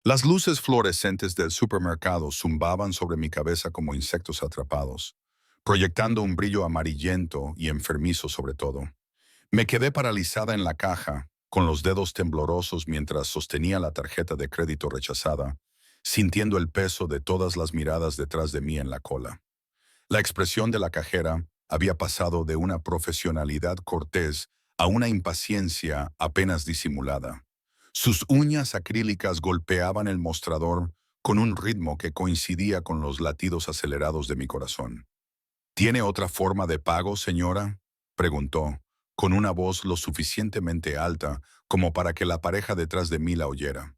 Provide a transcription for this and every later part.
Las luces fluorescentes del supermercado zumbaban sobre mi cabeza como insectos atrapados, proyectando un brillo amarillento y enfermizo sobre todo. Me quedé paralizada en la caja, con los dedos temblorosos mientras sostenía la tarjeta de crédito rechazada, sintiendo el peso de todas las miradas detrás de mí en la cola. La expresión de la cajera había pasado de una profesionalidad cortés a una impaciencia apenas disimulada. Sus uñas acrílicas golpeaban el mostrador con un ritmo que coincidía con los latidos acelerados de mi corazón. ¿Tiene otra forma de pago, señora?, preguntó, con una voz lo suficientemente alta como para que la pareja detrás de mí la oyera.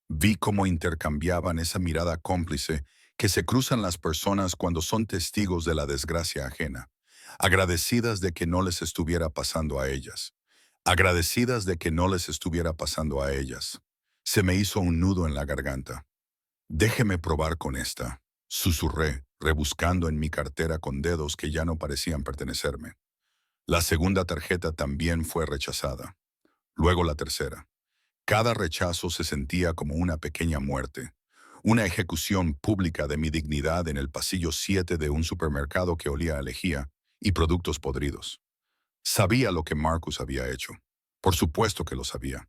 Vi cómo intercambiaban esa mirada cómplice que se cruzan las personas cuando son testigos de la desgracia ajena, agradecidas de que no les estuviera pasando a ellas, agradecidas de que no les estuviera pasando a ellas. Se me hizo un nudo en la garganta. Déjeme probar con esta, susurré, rebuscando en mi cartera con dedos que ya no parecían pertenecerme. La segunda tarjeta también fue rechazada. Luego la tercera. Cada rechazo se sentía como una pequeña muerte, una ejecución pública de mi dignidad en el pasillo 7 de un supermercado que olía a lejía y productos podridos. Sabía lo que Marcus había hecho. Por supuesto que lo sabía.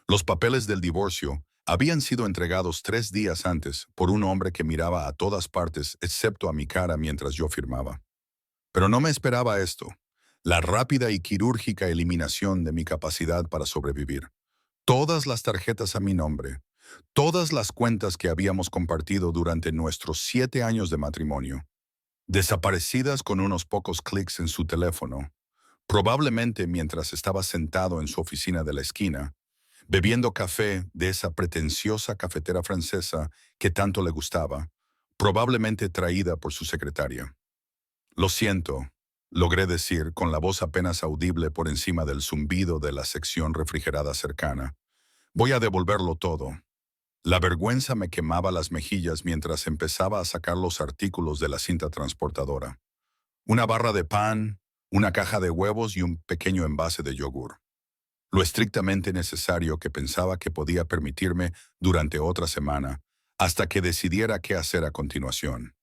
Los papeles del divorcio habían sido entregados 3 días antes por un hombre que miraba a todas partes excepto a mi cara mientras yo firmaba. Pero no me esperaba esto, la rápida y quirúrgica eliminación de mi capacidad para sobrevivir. Todas las tarjetas a mi nombre, todas las cuentas que habíamos compartido durante nuestros 7 años de matrimonio, desaparecidas con unos pocos clics en su teléfono, probablemente mientras estaba sentado en su oficina de la esquina, bebiendo café de esa pretenciosa cafetera francesa que tanto le gustaba, probablemente traída por su secretaria. Lo siento, logré decir con la voz apenas audible por encima del zumbido de la sección refrigerada cercana. Voy a devolverlo todo. La vergüenza me quemaba las mejillas mientras empezaba a sacar los artículos de la cinta transportadora. Una barra de pan, una caja de huevos y un pequeño envase de yogur. Lo estrictamente necesario que pensaba que podía permitirme durante otra semana, hasta que decidiera qué hacer a continuación.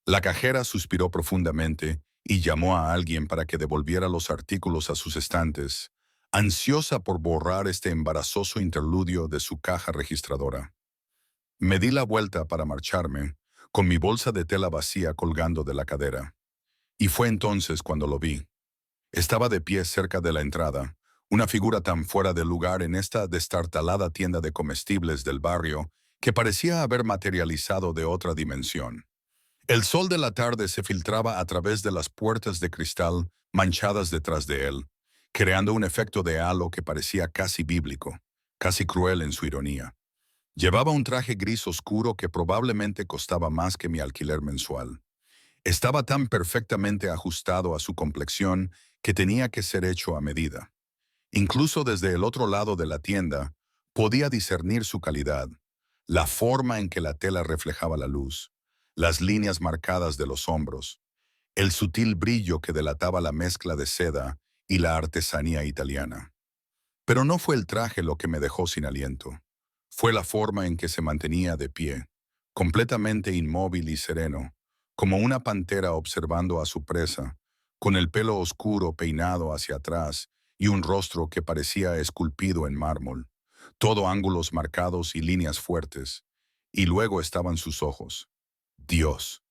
La cajera suspiró profundamente y llamó a alguien para que devolviera los artículos a sus estantes, ansiosa por borrar este embarazoso interludio de su caja registradora. Me di la vuelta para marcharme, con mi bolsa de tela vacía colgando de la cadera. Y fue entonces cuando lo vi. Estaba de pie cerca de la entrada, una figura tan fuera de lugar en esta destartalada tienda de comestibles del barrio que parecía haber materializado de otra dimensión. El sol de la tarde se filtraba a través de las puertas de cristal manchadas detrás de él, creando un efecto de halo que parecía casi bíblico, casi cruel en su ironía. Llevaba un traje gris oscuro que probablemente costaba más que mi alquiler mensual. Estaba tan perfectamente ajustado a su complexión que tenía que ser hecho a medida. Incluso desde el otro lado de la tienda, podía discernir su calidad, la forma en que la tela reflejaba la luz, las líneas marcadas de los hombros, el sutil brillo que delataba la mezcla de seda y la artesanía italiana. Pero no fue el traje lo que me dejó sin aliento. Fue la forma en que se mantenía de pie, completamente inmóvil y sereno, como una pantera observando a su presa, con el pelo oscuro peinado hacia atrás y un rostro que parecía esculpido en mármol, todo ángulos marcados y líneas fuertes. Y luego estaban sus ojos. Dios,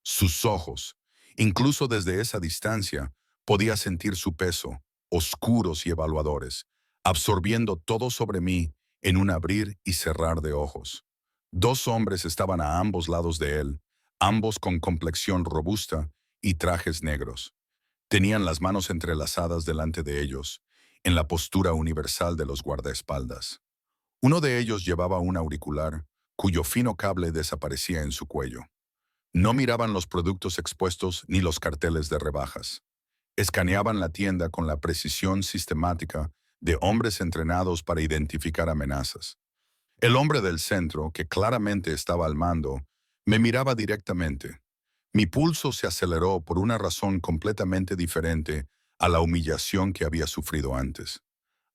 sus ojos. Incluso desde esa distancia podía sentir su peso, oscuros y evaluadores, absorbiendo todo sobre mí en un abrir y cerrar de ojos. Dos hombres estaban a ambos lados de él, ambos con complexión robusta y trajes negros. Tenían las manos entrelazadas delante de ellos, en la postura universal de los guardaespaldas. Uno de ellos llevaba un auricular, cuyo fino cable desaparecía en su cuello. No miraban los productos expuestos ni los carteles de rebajas. Escaneaban la tienda con la precisión sistemática de hombres entrenados para identificar amenazas. El hombre del centro, que claramente estaba al mando, me miraba directamente. Mi pulso se aceleró por una razón completamente diferente a la humillación que había sufrido antes.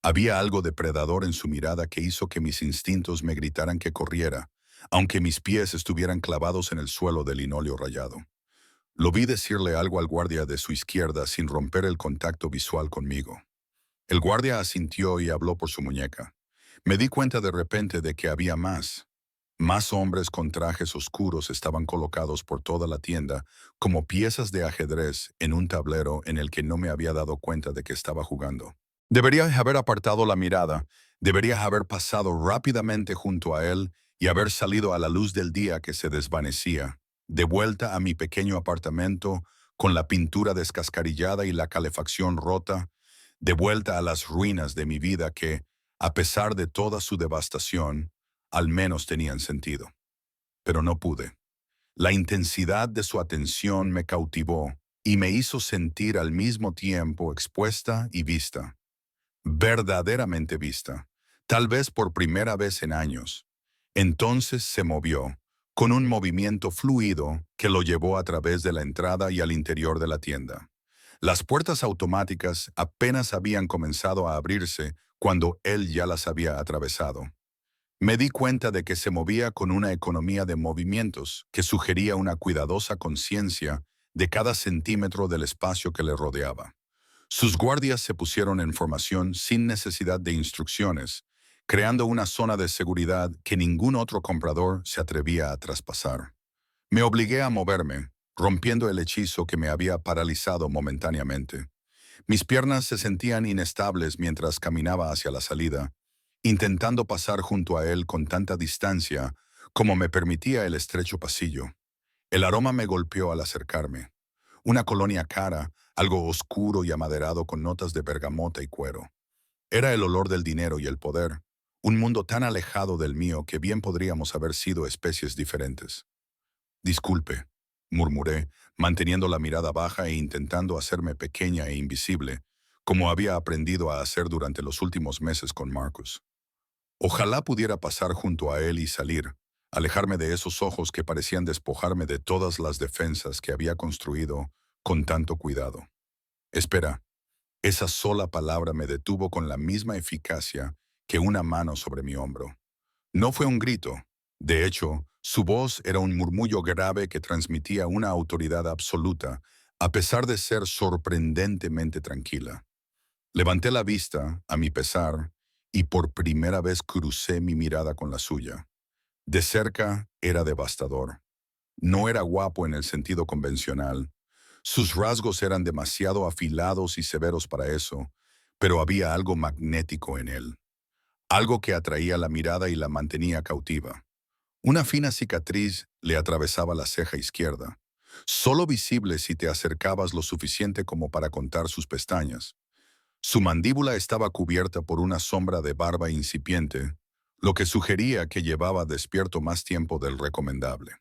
Había algo depredador en su mirada que hizo que mis instintos me gritaran que corriera, aunque mis pies estuvieran clavados en el suelo de linóleo rayado. Lo vi decirle algo al guardia de su izquierda sin romper el contacto visual conmigo. El guardia asintió y habló por su muñeca. Me di cuenta de repente de que había más. Más hombres con trajes oscuros estaban colocados por toda la tienda como piezas de ajedrez en un tablero en el que no me había dado cuenta de que estaba jugando. Debería haber apartado la mirada, debería haber pasado rápidamente junto a él y haber salido a la luz del día que se desvanecía, de vuelta a mi pequeño apartamento con la pintura descascarillada y la calefacción rota, de vuelta a las ruinas de mi vida que, a pesar de toda su devastación, al menos tenían sentido. Pero no pude. La intensidad de su atención me cautivó y me hizo sentir al mismo tiempo expuesta y vista. Verdaderamente vista, tal vez por primera vez en años. Entonces se movió, con un movimiento fluido que lo llevó a través de la entrada y al interior de la tienda. Las puertas automáticas apenas habían comenzado a abrirse cuando él ya las había atravesado. Me di cuenta de que se movía con una economía de movimientos que sugería una cuidadosa conciencia de cada centímetro del espacio que le rodeaba. Sus guardias se pusieron en formación sin necesidad de instrucciones, creando una zona de seguridad que ningún otro comprador se atrevía a traspasar. Me obligué a moverme, rompiendo el hechizo que me había paralizado momentáneamente. Mis piernas se sentían inestables mientras caminaba hacia la salida, intentando pasar junto a él con tanta distancia como me permitía el estrecho pasillo. El aroma me golpeó al acercarme. Una colonia cara, algo oscuro y amaderado con notas de bergamota y cuero. Era el olor del dinero y el poder, un mundo tan alejado del mío que bien podríamos haber sido especies diferentes. Disculpe, murmuré, manteniendo la mirada baja e intentando hacerme pequeña e invisible, como había aprendido a hacer durante los últimos meses con Marcus. Ojalá pudiera pasar junto a él y salir, alejarme de esos ojos que parecían despojarme de todas las defensas que había construido con tanto cuidado. Espera, esa sola palabra me detuvo con la misma eficacia que una mano sobre mi hombro. No fue un grito. De hecho, su voz era un murmullo grave que transmitía una autoridad absoluta, a pesar de ser sorprendentemente tranquila. Levanté la vista, a mi pesar, y por primera vez crucé mi mirada con la suya. De cerca era devastador. No era guapo en el sentido convencional. Sus rasgos eran demasiado afilados y severos para eso, pero había algo magnético en él. Algo que atraía la mirada y la mantenía cautiva. Una fina cicatriz le atravesaba la ceja izquierda, solo visible si te acercabas lo suficiente como para contar sus pestañas. Su mandíbula estaba cubierta por una sombra de barba incipiente, lo que sugería que llevaba despierto más tiempo del recomendable.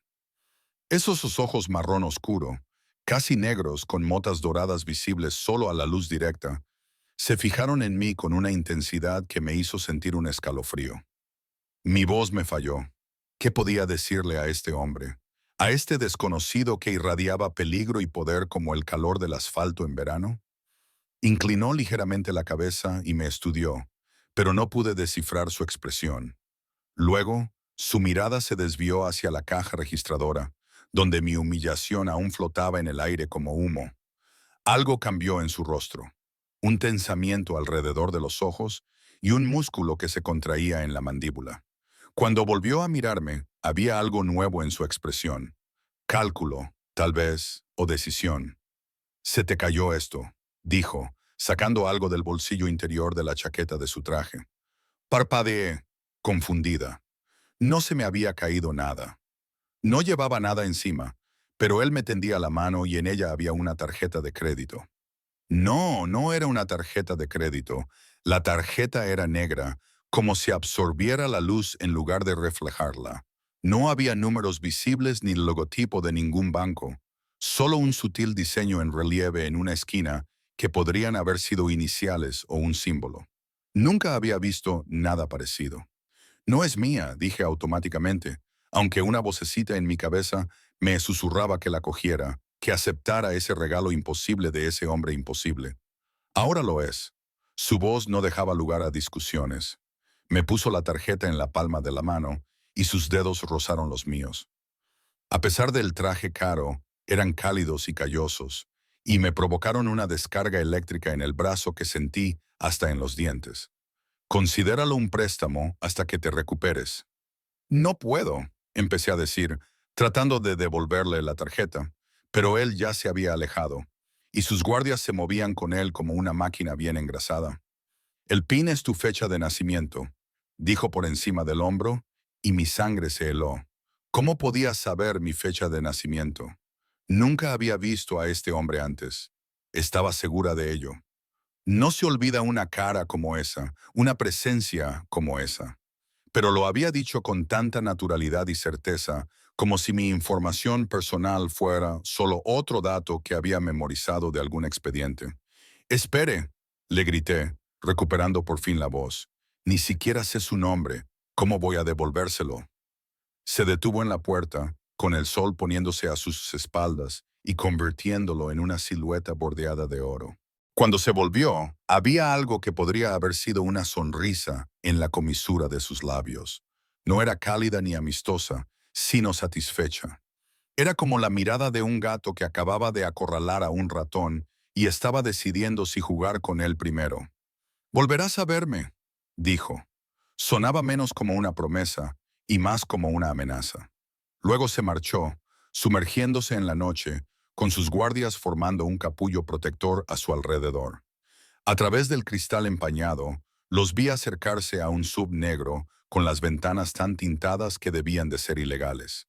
Esos ojos marrón oscuro, casi negros con motas doradas visibles solo a la luz directa, se fijaron en mí con una intensidad que me hizo sentir un escalofrío. Mi voz me falló. ¿Qué podía decirle a este hombre? ¿A este desconocido que irradiaba peligro y poder como el calor del asfalto en verano? Inclinó ligeramente la cabeza y me estudió, pero no pude descifrar su expresión. Luego, su mirada se desvió hacia la caja registradora, donde mi humillación aún flotaba en el aire como humo. Algo cambió en su rostro. Un tensamiento alrededor de los ojos y un músculo que se contraía en la mandíbula. Cuando volvió a mirarme, había algo nuevo en su expresión. Cálculo, tal vez, o decisión. «Se te cayó esto», dijo, sacando algo del bolsillo interior de la chaqueta de su traje. Parpadeé, confundida. No se me había caído nada. No llevaba nada encima, pero él me tendía la mano y en ella había una tarjeta de crédito. No, no era una tarjeta de crédito. La tarjeta era negra, como si absorbiera la luz en lugar de reflejarla. No había números visibles ni logotipo de ningún banco, solo un sutil diseño en relieve en una esquina que podrían haber sido iniciales o un símbolo. Nunca había visto nada parecido. No es mía, dije automáticamente, aunque una vocecita en mi cabeza me susurraba que la cogiera, que aceptara ese regalo imposible de ese hombre imposible. Ahora lo es. Su voz no dejaba lugar a discusiones. Me puso la tarjeta en la palma de la mano y sus dedos rozaron los míos. A pesar del traje caro, eran cálidos y callosos, y me provocaron una descarga eléctrica en el brazo que sentí hasta en los dientes. Considéralo un préstamo hasta que te recuperes. No puedo, empecé a decir, tratando de devolverle la tarjeta, pero él ya se había alejado, y sus guardias se movían con él como una máquina bien engrasada. El PIN es tu fecha de nacimiento, dijo por encima del hombro, y mi sangre se heló. ¿Cómo podía saber mi fecha de nacimiento? Nunca había visto a este hombre antes. Estaba segura de ello. No se olvida una cara como esa, una presencia como esa. Pero lo había dicho con tanta naturalidad y certeza, como si mi información personal fuera solo otro dato que había memorizado de algún expediente. «Espere», le grité, recuperando por fin la voz. «Ni siquiera sé su nombre. ¿Cómo voy a devolvérselo?» Se detuvo en la puerta, con el sol poniéndose a sus espaldas y convirtiéndolo en una silueta bordeada de oro. Cuando se volvió, había algo que podría haber sido una sonrisa en la comisura de sus labios. No era cálida ni amistosa, sino satisfecha. Era como la mirada de un gato que acababa de acorralar a un ratón y estaba decidiendo si jugar con él primero. «Volverás a verme», dijo. Sonaba menos como una promesa y más como una amenaza. Luego se marchó, sumergiéndose en la noche, con sus guardias formando un capullo protector a su alrededor. A través del cristal empañado, los vi acercarse a un sub negro con las ventanas tan tintadas que debían de ser ilegales.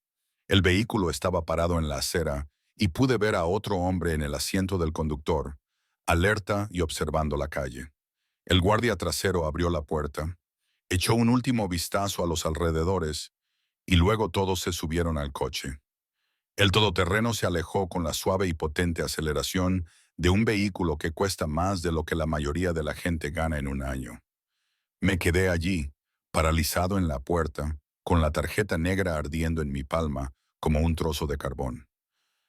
El vehículo estaba parado en la acera y pude ver a otro hombre en el asiento del conductor, alerta y observando la calle. El guardia trasero abrió la puerta, echó un último vistazo a los alrededores y luego todos se subieron al coche. El todoterreno se alejó con la suave y potente aceleración de un vehículo que cuesta más de lo que la mayoría de la gente gana en un año. Me quedé allí, paralizado en la puerta, con la tarjeta negra ardiendo en mi palma como un trozo de carbón.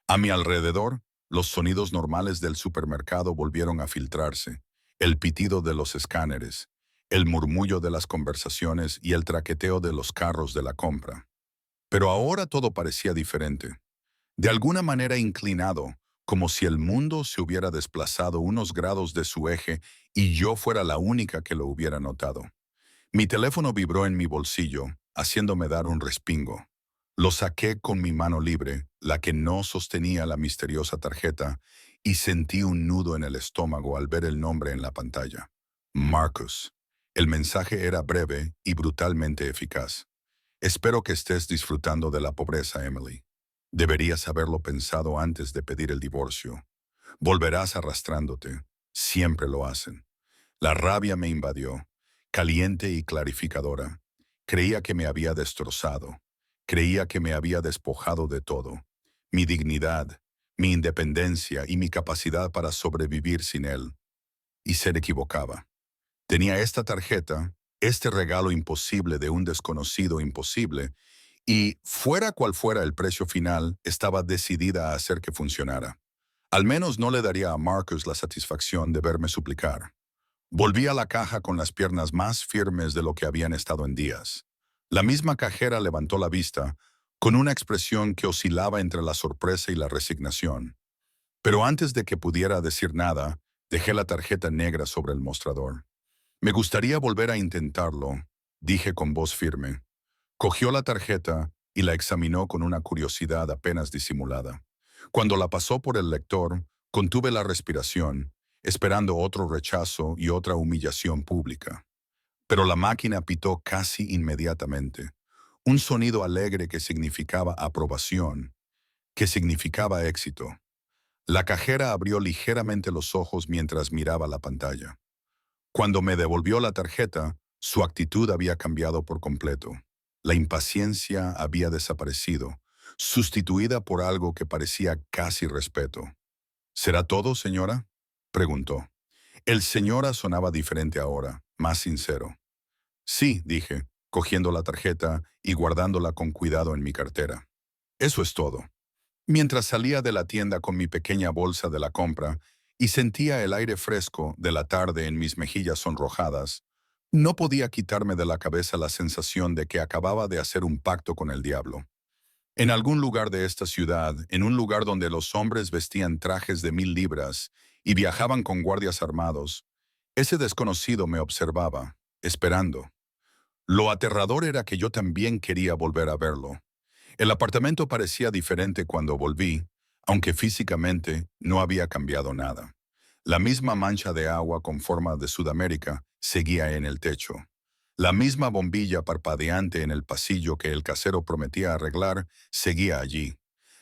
A mi alrededor, los sonidos normales del supermercado volvieron a filtrarse, el pitido de los escáneres, el murmullo de las conversaciones y el traqueteo de los carros de la compra. Pero ahora todo parecía diferente. De alguna manera inclinado, como si el mundo se hubiera desplazado unos grados de su eje y yo fuera la única que lo hubiera notado. Mi teléfono vibró en mi bolsillo, haciéndome dar un respingo. Lo saqué con mi mano libre, la que no sostenía la misteriosa tarjeta, y sentí un nudo en el estómago al ver el nombre en la pantalla. Marcus. El mensaje era breve y brutalmente eficaz. Espero que estés disfrutando de la pobreza, Emily. Deberías haberlo pensado antes de pedir el divorcio. Volverás arrastrándote. Siempre lo hacen. La rabia me invadió, caliente y clarificadora. Creía que me había destrozado. Creía que me había despojado de todo. Mi dignidad, mi independencia y mi capacidad para sobrevivir sin él. Y se equivocaba. Tenía esta tarjeta, este regalo imposible de un desconocido imposible, y, fuera cual fuera el precio final, estaba decidida a hacer que funcionara. Al menos no le daría a Marcus la satisfacción de verme suplicar. Volví a la caja con las piernas más firmes de lo que habían estado en días. La misma cajera levantó la vista, con una expresión que oscilaba entre la sorpresa y la resignación. Pero antes de que pudiera decir nada, dejé la tarjeta negra sobre el mostrador. «Me gustaría volver a intentarlo», dije con voz firme. Cogió la tarjeta y la examinó con una curiosidad apenas disimulada. Cuando la pasó por el lector, contuve la respiración, esperando otro rechazo y otra humillación pública. Pero la máquina pitó casi inmediatamente. Un sonido alegre que significaba aprobación, que significaba éxito. La cajera abrió ligeramente los ojos mientras miraba la pantalla. Cuando me devolvió la tarjeta, su actitud había cambiado por completo. La impaciencia había desaparecido, sustituida por algo que parecía casi respeto. «¿Será todo, señora?», preguntó. El señora sonaba diferente ahora, más sincero. «Sí», dije, cogiendo la tarjeta y guardándola con cuidado en mi cartera. «Eso es todo». Mientras salía de la tienda con mi pequeña bolsa de la compra y sentía el aire fresco de la tarde en mis mejillas sonrojadas, No podía quitarme de la cabeza la sensación de que acababa de hacer un pacto con el diablo. En algún lugar de esta ciudad, en un lugar donde los hombres vestían trajes de 1000 libras y viajaban con guardias armados, ese desconocido me observaba, esperando. Lo aterrador era que yo también quería volver a verlo. El apartamento parecía diferente cuando volví, aunque físicamente no había cambiado nada. La misma mancha de agua con forma de Sudamérica seguía en el techo. La misma bombilla parpadeante en el pasillo que el casero prometía arreglar seguía allí.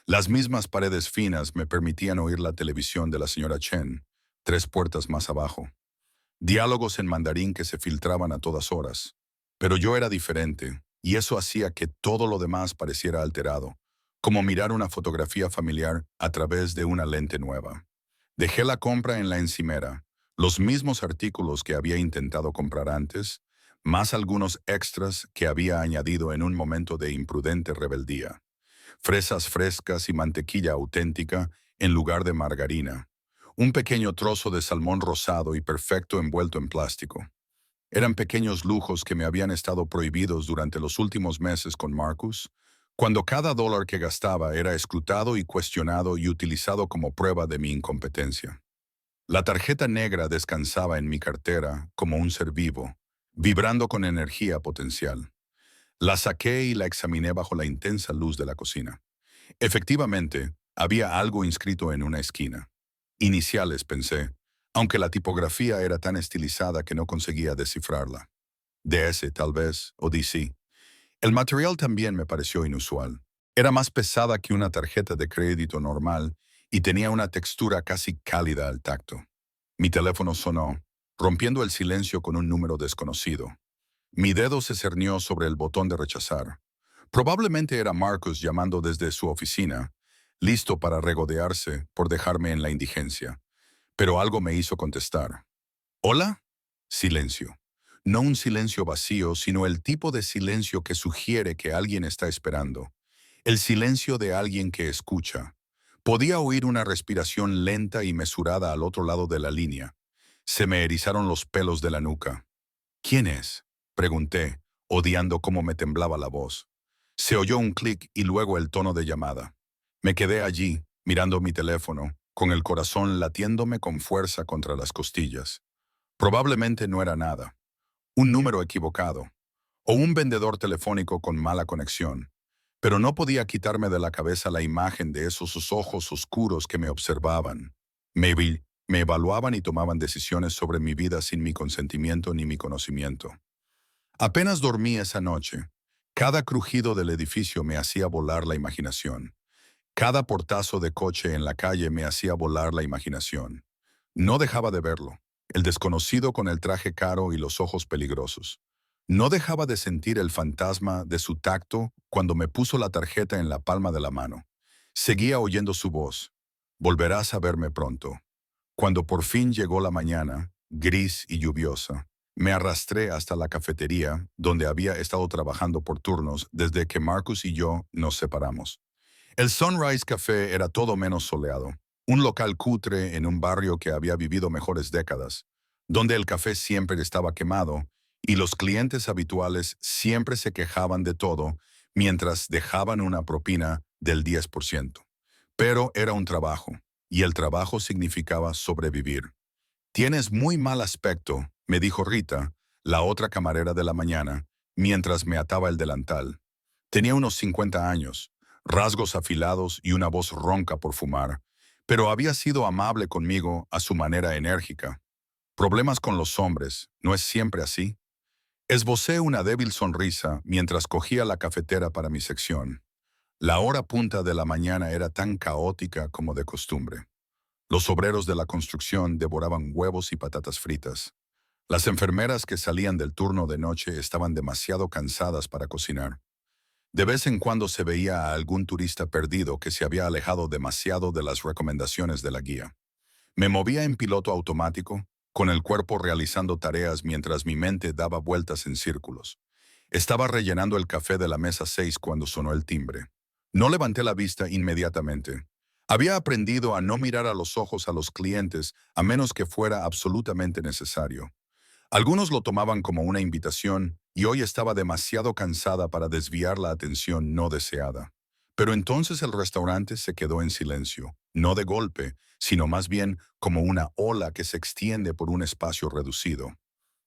Las mismas paredes finas me permitían oír la televisión de la señora Chen, 3 puertas más abajo. Diálogos en mandarín que se filtraban a todas horas. Pero yo era diferente, y eso hacía que todo lo demás pareciera alterado, como mirar una fotografía familiar a través de una lente nueva. Dejé la compra en la encimera, los mismos artículos que había intentado comprar antes, más algunos extras que había añadido en un momento de imprudente rebeldía. Fresas frescas y mantequilla auténtica en lugar de margarina. Un pequeño trozo de salmón rosado y perfecto envuelto en plástico. Eran pequeños lujos que me habían estado prohibidos durante los últimos meses con Marcus, cuando cada dólar que gastaba era escrutado y cuestionado y utilizado como prueba de mi incompetencia. La tarjeta negra descansaba en mi cartera como un ser vivo, vibrando con energía potencial. La saqué y la examiné bajo la intensa luz de la cocina. Efectivamente, había algo inscrito en una esquina. Iniciales, pensé, aunque la tipografía era tan estilizada que no conseguía descifrarla. DS, tal vez, o DC. El material también me pareció inusual. Era más pesada que una tarjeta de crédito normal y tenía una textura casi cálida al tacto. Mi teléfono sonó, rompiendo el silencio con un número desconocido. Mi dedo se cernió sobre el botón de rechazar. Probablemente era Marcus llamando desde su oficina, listo para regodearse por dejarme en la indigencia. Pero algo me hizo contestar. ¿Hola? Silencio. No un silencio vacío, sino el tipo de silencio que sugiere que alguien está esperando. El silencio de alguien que escucha. Podía oír una respiración lenta y mesurada al otro lado de la línea. Se me erizaron los pelos de la nuca. ¿Quién es? Pregunté, odiando cómo me temblaba la voz. Se oyó un clic y luego el tono de llamada. Me quedé allí, mirando mi teléfono, con el corazón latiéndome con fuerza contra las costillas. Probablemente no era nada. Un número equivocado. O un vendedor telefónico con mala conexión. Pero no podía quitarme de la cabeza la imagen de esos ojos oscuros que me observaban. Me evaluaban y tomaban decisiones sobre mi vida sin mi consentimiento ni mi conocimiento. Apenas dormí esa noche. Cada crujido del edificio me hacía volar la imaginación. Cada portazo de coche en la calle me hacía volar la imaginación. No dejaba de verlo, el desconocido con el traje caro y los ojos peligrosos. No dejaba de sentir el fantasma de su tacto cuando me puso la tarjeta en la palma de la mano. Seguía oyendo su voz. Volverás a verme pronto. Cuando por fin llegó la mañana, gris y lluviosa, me arrastré hasta la cafetería, donde había estado trabajando por turnos desde que Marcus y yo nos separamos. El Sunrise Café era todo menos soleado, un local cutre en un barrio que había vivido mejores décadas, donde el café siempre estaba quemado y los clientes habituales siempre se quejaban de todo mientras dejaban una propina del 10%. Pero era un trabajo, y el trabajo significaba sobrevivir. Tienes muy mal aspecto, me dijo Rita, la otra camarera de la mañana, mientras me ataba el delantal. Tenía unos 50 años, rasgos afilados y una voz ronca por fumar, pero había sido amable conmigo a su manera enérgica. Problemas con los hombres, ¿no es siempre así? Esbocé una débil sonrisa mientras cogía la cafetera para mi sección. La hora punta de la mañana era tan caótica como de costumbre. Los obreros de la construcción devoraban huevos y patatas fritas. Las enfermeras que salían del turno de noche estaban demasiado cansadas para cocinar. De vez en cuando se veía a algún turista perdido que se había alejado demasiado de las recomendaciones de la guía. Me movía en piloto automático, con el cuerpo realizando tareas mientras mi mente daba vueltas en círculos. Estaba rellenando el café de la mesa 6 cuando sonó el timbre. No levanté la vista inmediatamente. Había aprendido a no mirar a los ojos a los clientes a menos que fuera absolutamente necesario. Algunos lo tomaban como una invitación y hoy estaba demasiado cansada para desviar la atención no deseada. Pero entonces el restaurante se quedó en silencio, no de golpe, sino más bien como una ola que se extiende por un espacio reducido.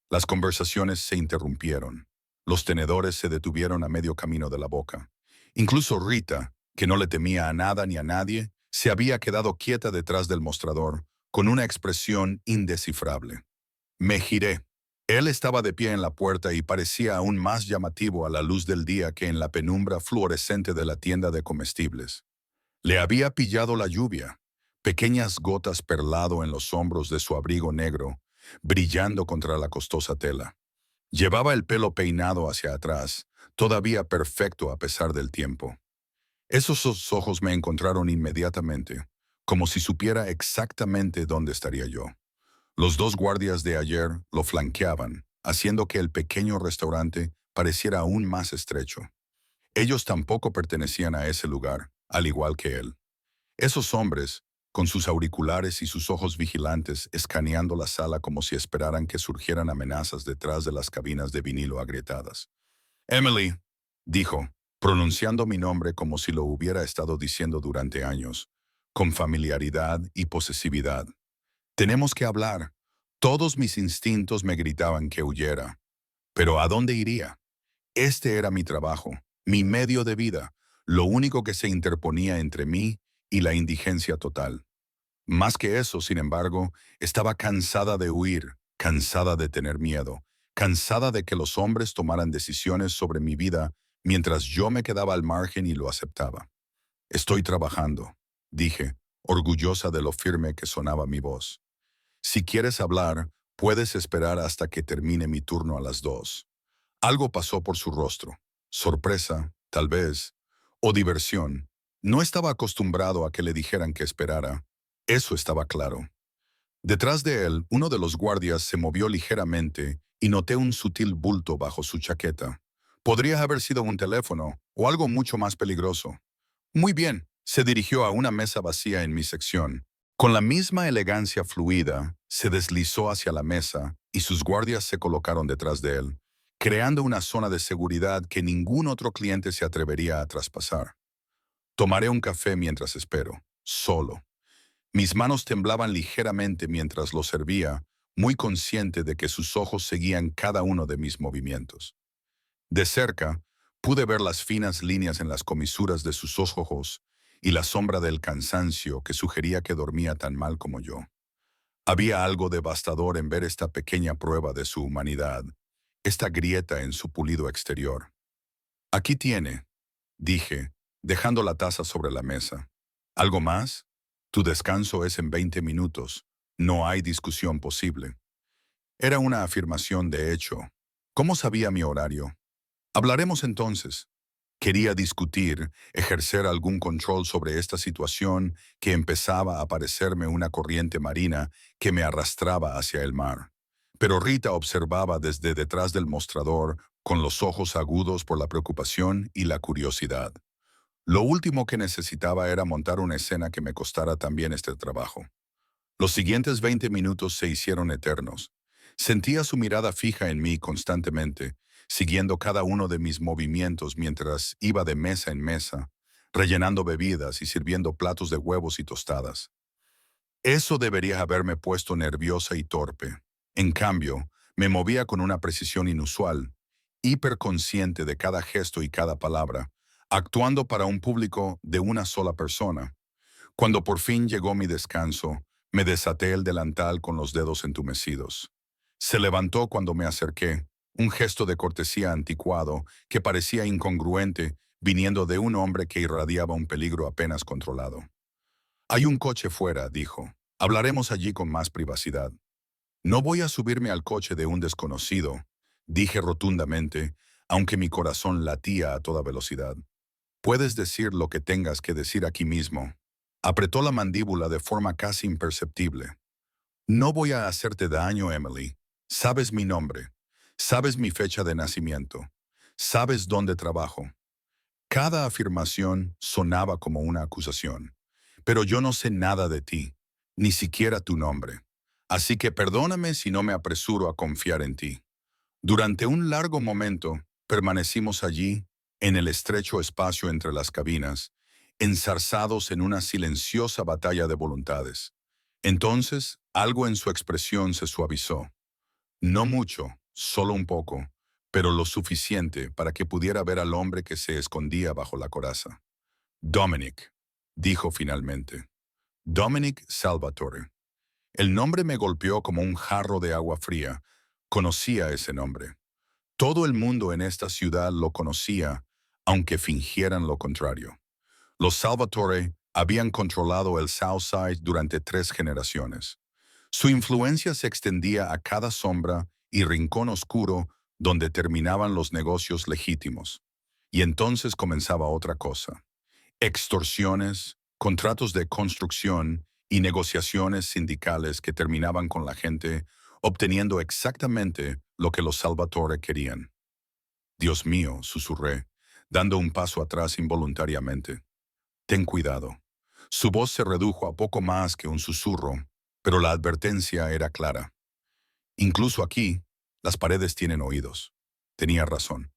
Las conversaciones se interrumpieron. Los tenedores se detuvieron a medio camino de la boca. Incluso Rita, que no le temía a nada ni a nadie, se había quedado quieta detrás del mostrador, con una expresión indescifrable. Me giré. Él estaba de pie en la puerta y parecía aún más llamativo a la luz del día que en la penumbra fluorescente de la tienda de comestibles. Le había pillado la lluvia, pequeñas gotas perlado en los hombros de su abrigo negro, brillando contra la costosa tela. Llevaba el pelo peinado hacia atrás, todavía perfecto a pesar del tiempo. Esos dos ojos me encontraron inmediatamente, como si supiera exactamente dónde estaría yo. Los dos guardias de ayer lo flanqueaban, haciendo que el pequeño restaurante pareciera aún más estrecho. Ellos tampoco pertenecían a ese lugar, al igual que él. Esos hombres, con sus auriculares y sus ojos vigilantes, escaneando la sala como si esperaran que surgieran amenazas detrás de las cabinas de vinilo agrietadas. Emily, dijo, pronunciando mi nombre como si lo hubiera estado diciendo durante años, con familiaridad y posesividad. Tenemos que hablar. Todos mis instintos me gritaban que huyera. Pero ¿a dónde iría? Este era mi trabajo, mi medio de vida, lo único que se interponía entre mí y la indigencia total. Más que eso, sin embargo, estaba cansada de huir, cansada de tener miedo, cansada de que los hombres tomaran decisiones sobre mi vida mientras yo me quedaba al margen y lo aceptaba. Estoy trabajando, dije, orgullosa de lo firme que sonaba mi voz. Si quieres hablar, puedes esperar hasta que termine mi turno a las 2. Algo pasó por su rostro. Sorpresa, tal vez, o diversión. No estaba acostumbrado a que le dijeran que esperara. Eso estaba claro. Detrás de él, uno de los guardias se movió ligeramente y noté un sutil bulto bajo su chaqueta. Podría haber sido un teléfono o algo mucho más peligroso. Muy bien, se dirigió a una mesa vacía en mi sección. Con la misma elegancia fluida, se deslizó hacia la mesa y sus guardias se colocaron detrás de él, creando una zona de seguridad que ningún otro cliente se atrevería a traspasar. Tomaré un café mientras espero, solo. Mis manos temblaban ligeramente mientras lo servía, muy consciente de que sus ojos seguían cada uno de mis movimientos. De cerca, pude ver las finas líneas en las comisuras de sus ojos y la sombra del cansancio que sugería que dormía tan mal como yo. Había algo devastador en ver esta pequeña prueba de su humanidad, esta grieta en su pulido exterior. Aquí tiene, dije, dejando la taza sobre la mesa. ¿Algo más? Tu descanso es en 20 minutos. No hay discusión posible. Era una afirmación de hecho. ¿Cómo sabía mi horario? Hablaremos entonces. Quería discutir, ejercer algún control sobre esta situación que empezaba a parecerme una corriente marina que me arrastraba hacia el mar. Pero Rita observaba desde detrás del mostrador con los ojos agudos por la preocupación y la curiosidad. Lo último que necesitaba era montar una escena que me costara también este trabajo. Los siguientes 20 minutos se hicieron eternos. Sentía su mirada fija en mí constantemente, siguiendo cada uno de mis movimientos mientras iba de mesa en mesa, rellenando bebidas y sirviendo platos de huevos y tostadas. Eso debería haberme puesto nerviosa y torpe. En cambio, me movía con una precisión inusual, hiperconsciente de cada gesto y cada palabra, actuando para un público de una sola persona. Cuando por fin llegó mi descanso, me desaté el delantal con los dedos entumecidos. Se levantó cuando me acerqué, un gesto de cortesía anticuado que parecía incongruente viniendo de un hombre que irradiaba un peligro apenas controlado. Hay un coche fuera, dijo. Hablaremos allí con más privacidad. No voy a subirme al coche de un desconocido, dije rotundamente, aunque mi corazón latía a toda velocidad. Puedes decir lo que tengas que decir aquí mismo. Apretó la mandíbula de forma casi imperceptible. No voy a hacerte daño, Emily. Sabes mi nombre. Sabes mi fecha de nacimiento. Sabes dónde trabajo. Cada afirmación sonaba como una acusación. Pero yo no sé nada de ti, ni siquiera tu nombre. Así que perdóname si no me apresuro a confiar en ti. Durante un largo momento, permanecimos allí, en el estrecho espacio entre las cabinas, enzarzados en una silenciosa batalla de voluntades. Entonces, algo en su expresión se suavizó. No mucho, solo un poco, pero lo suficiente para que pudiera ver al hombre que se escondía bajo la coraza. Dominic, dijo finalmente. Dominic Salvatore. El nombre me golpeó como un jarro de agua fría. Conocía ese nombre. Todo el mundo en esta ciudad lo conocía, aunque fingieran lo contrario. Los Salvatore habían controlado el Southside durante 3 generaciones. Su influencia se extendía a cada sombra y rincón oscuro donde terminaban los negocios legítimos. Y entonces comenzaba otra cosa. Extorsiones, contratos de construcción y negociaciones sindicales que terminaban con la gente obteniendo exactamente lo que los Salvatore querían. Dios mío, susurré, dando un paso atrás involuntariamente. Ten cuidado. Su voz se redujo a poco más que un susurro, pero la advertencia era clara. Incluso aquí, las paredes tienen oídos. Tenía razón.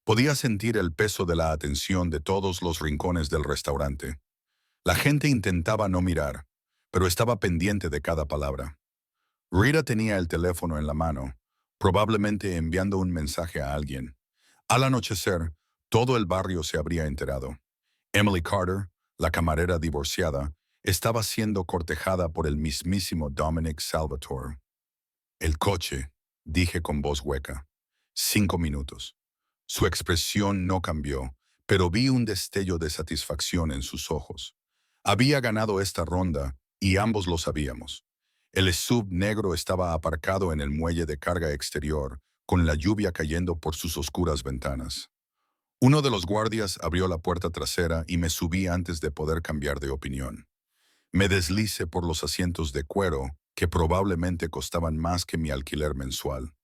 Podía sentir el peso de la atención de todos los rincones del restaurante. La gente intentaba no mirar, pero estaba pendiente de cada palabra. Rita tenía el teléfono en la mano, probablemente enviando un mensaje a alguien. Al anochecer, todo el barrio se habría enterado. Emily Carter, la camarera divorciada, estaba siendo cortejada por el mismísimo Dominic Salvatore. El coche, dije con voz hueca. 5 minutos. Su expresión no cambió, pero vi un destello de satisfacción en sus ojos. Había ganado esta ronda, y ambos lo sabíamos. El SUV negro estaba aparcado en el muelle de carga exterior, con la lluvia cayendo por sus oscuras ventanas. Uno de los guardias abrió la puerta trasera y me subí antes de poder cambiar de opinión. Me deslicé por los asientos de cuero, que probablemente costaban más que mi alquiler mensual.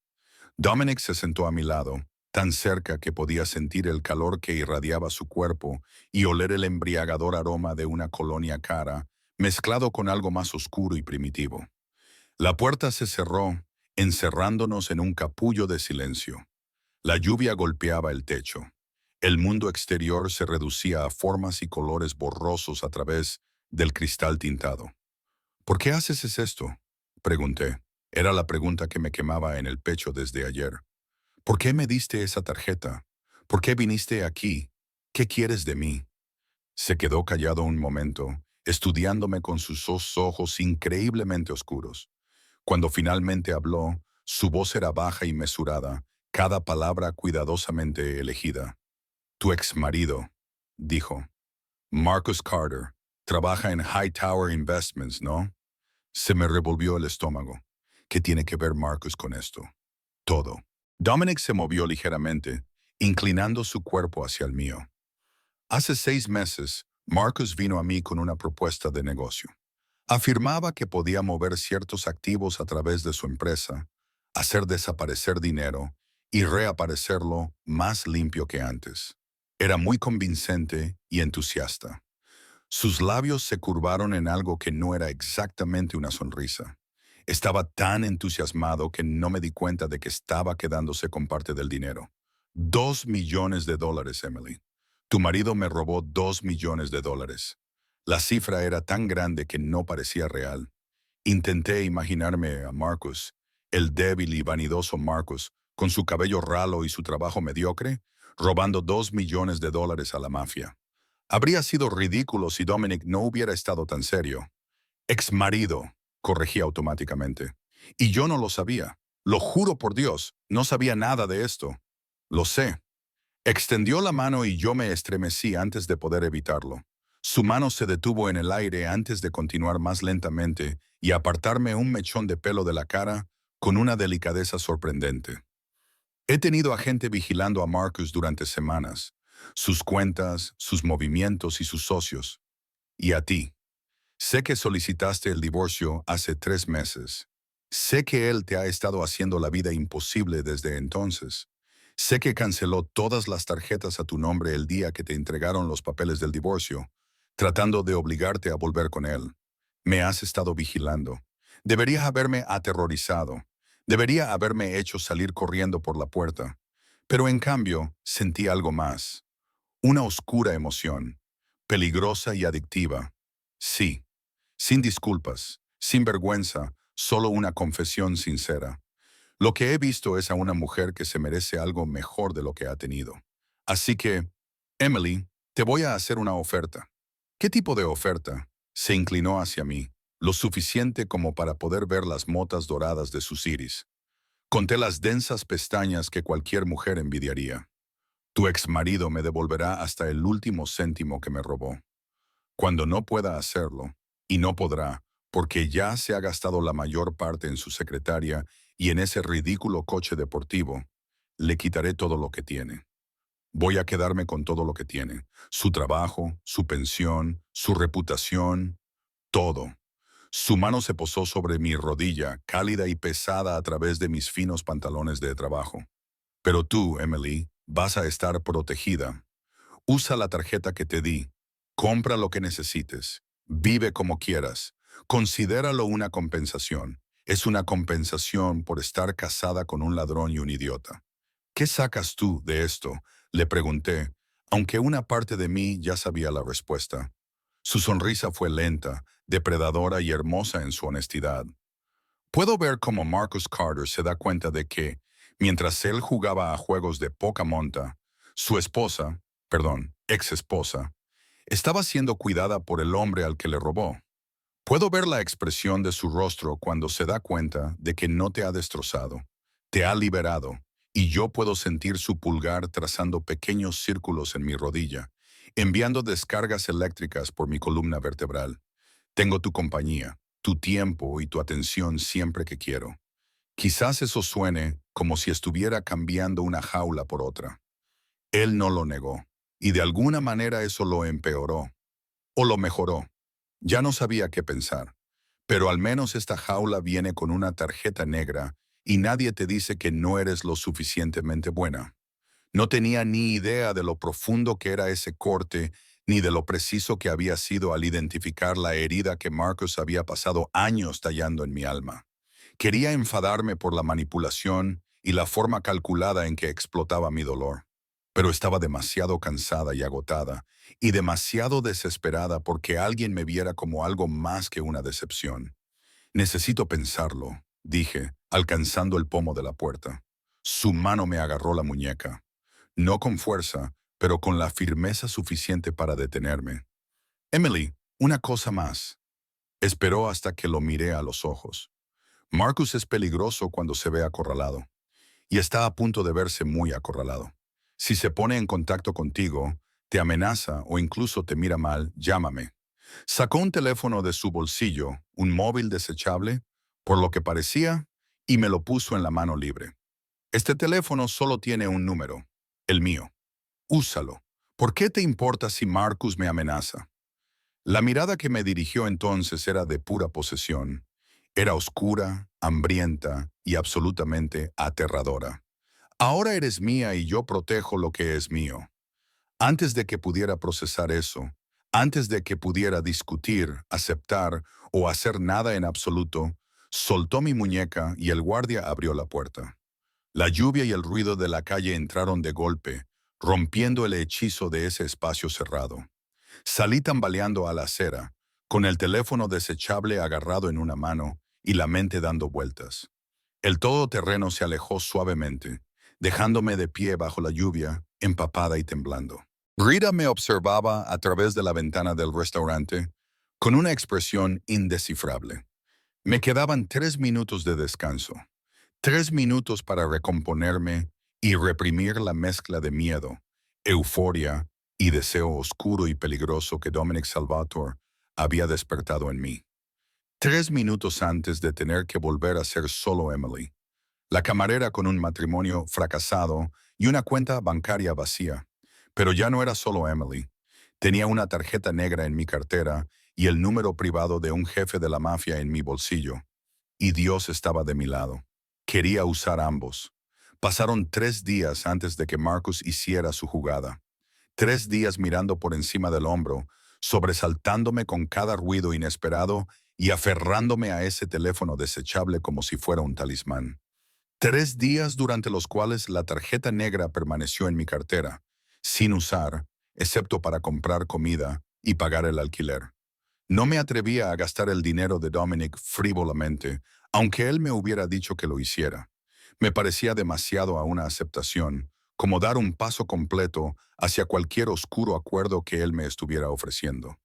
Dominic se sentó a mi lado, tan cerca que podía sentir el calor que irradiaba su cuerpo y oler el embriagador aroma de una colonia cara, mezclado con algo más oscuro y primitivo. La puerta se cerró, encerrándonos en un capullo de silencio. La lluvia golpeaba el techo. El mundo exterior se reducía a formas y colores borrosos a través del cristal tintado. ¿Por qué haces esto? Pregunté. Era la pregunta que me quemaba en el pecho desde ayer. ¿Por qué me diste esa tarjeta? ¿Por qué viniste aquí? ¿Qué quieres de mí? Se quedó callado un momento, estudiándome con sus dos ojos increíblemente oscuros. Cuando finalmente habló, su voz era baja y mesurada, cada palabra cuidadosamente elegida. Tu exmarido, dijo. Marcus Carter. Trabaja en Hightower Investments, ¿no? Se me revolvió el estómago. ¿Qué tiene que ver Marcus con esto? Todo. Dominic se movió ligeramente, inclinando su cuerpo hacia el mío. Hace 6 meses, Marcus vino a mí con una propuesta de negocio. Afirmaba que podía mover ciertos activos a través de su empresa, hacer desaparecer dinero y reaparecerlo más limpio que antes. Era muy convincente y entusiasta. Sus labios se curvaron en algo que no era exactamente una sonrisa. Estaba tan entusiasmado que no me di cuenta de que estaba quedándose con parte del dinero. $2 millones, Emily. Tu marido me robó $2 millones. La cifra era tan grande que no parecía real. Intenté imaginarme a Marcus, el débil y vanidoso Marcus, con su cabello ralo y su trabajo mediocre, robando $2 millones a la mafia. Habría sido ridículo si Dominic no hubiera estado tan serio. Ex marido, corregí automáticamente. Y yo no lo sabía. Lo juro por Dios, no sabía nada de esto. Lo sé. Extendió la mano y yo me estremecí antes de poder evitarlo. Su mano se detuvo en el aire antes de continuar más lentamente y apartarme un mechón de pelo de la cara con una delicadeza sorprendente. He tenido a gente vigilando a Marcus durante semanas, sus cuentas, sus movimientos y sus socios. Y a ti. Sé que solicitaste el divorcio hace 3 meses. Sé que él te ha estado haciendo la vida imposible desde entonces. Sé que canceló todas las tarjetas a tu nombre el día que te entregaron los papeles del divorcio, tratando de obligarte a volver con él. Me has estado vigilando. Debería haberme aterrorizado. Debería haberme hecho salir corriendo por la puerta. Pero en cambio, sentí algo más. Una oscura emoción, peligrosa y adictiva. Sí, sin disculpas, sin vergüenza, solo una confesión sincera. Lo que he visto es a una mujer que se merece algo mejor de lo que ha tenido. Así que, Emily, te voy a hacer una oferta. ¿Qué tipo de oferta? Se inclinó hacia mí, lo suficiente como para poder ver las motas doradas de sus iris. Conté las densas pestañas que cualquier mujer envidiaría. Tu exmarido me devolverá hasta el último céntimo que me robó. Cuando no pueda hacerlo, y no podrá, porque ya se ha gastado la mayor parte en su secretaria y en ese ridículo coche deportivo, le quitaré todo lo que tiene. Voy a quedarme con todo lo que tiene. Su trabajo, su pensión, su reputación, todo. Su mano se posó sobre mi rodilla, cálida y pesada a través de mis finos pantalones de trabajo. Pero tú, Emily, vas a estar protegida. Usa la tarjeta que te di. Compra lo que necesites. Vive como quieras. Considéralo una compensación. Es una compensación por estar casada con un ladrón y un idiota. ¿Qué sacas tú de esto? Le pregunté, aunque una parte de mí ya sabía la respuesta. Su sonrisa fue lenta, depredadora y hermosa en su honestidad. Puedo ver cómo Marcus Carter se da cuenta de que, mientras él jugaba a juegos de poca monta, su esposa, perdón, ex esposa, estaba siendo cuidada por el hombre al que le robó. Puedo ver la expresión de su rostro cuando se da cuenta de que no te ha destrozado, te ha liberado, y yo puedo sentir su pulgar trazando pequeños círculos en mi rodilla, enviando descargas eléctricas por mi columna vertebral. Tengo tu compañía, tu tiempo y tu atención siempre que quiero. Quizás eso suene como si estuviera cambiando una jaula por otra. Él no lo negó, y de alguna manera eso lo empeoró, o lo mejoró. Ya no sabía qué pensar, pero al menos esta jaula viene con una tarjeta negra y nadie te dice que no eres lo suficientemente buena. No tenía ni idea de lo profundo que era ese corte, ni de lo preciso que había sido al identificar la herida que Marcus había pasado años tallando en mi alma. Quería enfadarme por la manipulación y la forma calculada en que explotaba mi dolor, pero estaba demasiado cansada y agotada, y demasiado desesperada porque alguien me viera como algo más que una decepción. Necesito pensarlo, dije, alcanzando el pomo de la puerta. Su mano me agarró la muñeca. No con fuerza, pero con la firmeza suficiente para detenerme. Emily, una cosa más. Esperó hasta que lo miré a los ojos. Marcus es peligroso cuando se ve acorralado, y está a punto de verse muy acorralado. Si se pone en contacto contigo, te amenaza o incluso te mira mal, llámame. Sacó un teléfono de su bolsillo, un móvil desechable, por lo que parecía, y me lo puso en la mano libre. Este teléfono solo tiene un número, el mío. Úsalo. ¿Por qué te importa si Marcus me amenaza? La mirada que me dirigió entonces era de pura posesión. Era oscura, hambrienta y absolutamente aterradora. Ahora eres mía y yo protejo lo que es mío. Antes de que pudiera procesar eso, antes de que pudiera discutir, aceptar o hacer nada en absoluto, soltó mi muñeca y el guardia abrió la puerta. La lluvia y el ruido de la calle entraron de golpe, rompiendo el hechizo de ese espacio cerrado. Salí tambaleando a la acera, con el teléfono desechable agarrado en una mano y la mente dando vueltas. El todoterreno se alejó suavemente, dejándome de pie bajo la lluvia, empapada y temblando. Rita me observaba a través de la ventana del restaurante con una expresión indescifrable. Me quedaban 3 minutos de descanso. 3 minutos para recomponerme y reprimir la mezcla de miedo, euforia y deseo oscuro y peligroso que Dominic Salvatore había despertado en mí. 3 minutos antes de tener que volver a ser solo Emily, la camarera con un matrimonio fracasado y una cuenta bancaria vacía. Pero ya no era solo Emily. Tenía una tarjeta negra en mi cartera y el número privado de un jefe de la mafia en mi bolsillo. Y Dios estaba de mi lado. Quería usar ambos. Pasaron 3 días antes de que Marcus hiciera su jugada. 3 días mirando por encima del hombro, sobresaltándome con cada ruido inesperado y aferrándome a ese teléfono desechable como si fuera un talismán. 3 días durante los cuales la tarjeta negra permaneció en mi cartera, sin usar, excepto para comprar comida y pagar el alquiler. No me atrevía a gastar el dinero de Dominic frívolamente, aunque él me hubiera dicho que lo hiciera. Me parecía demasiado a una aceptación, como dar un paso completo hacia cualquier oscuro acuerdo que él me estuviera ofreciendo.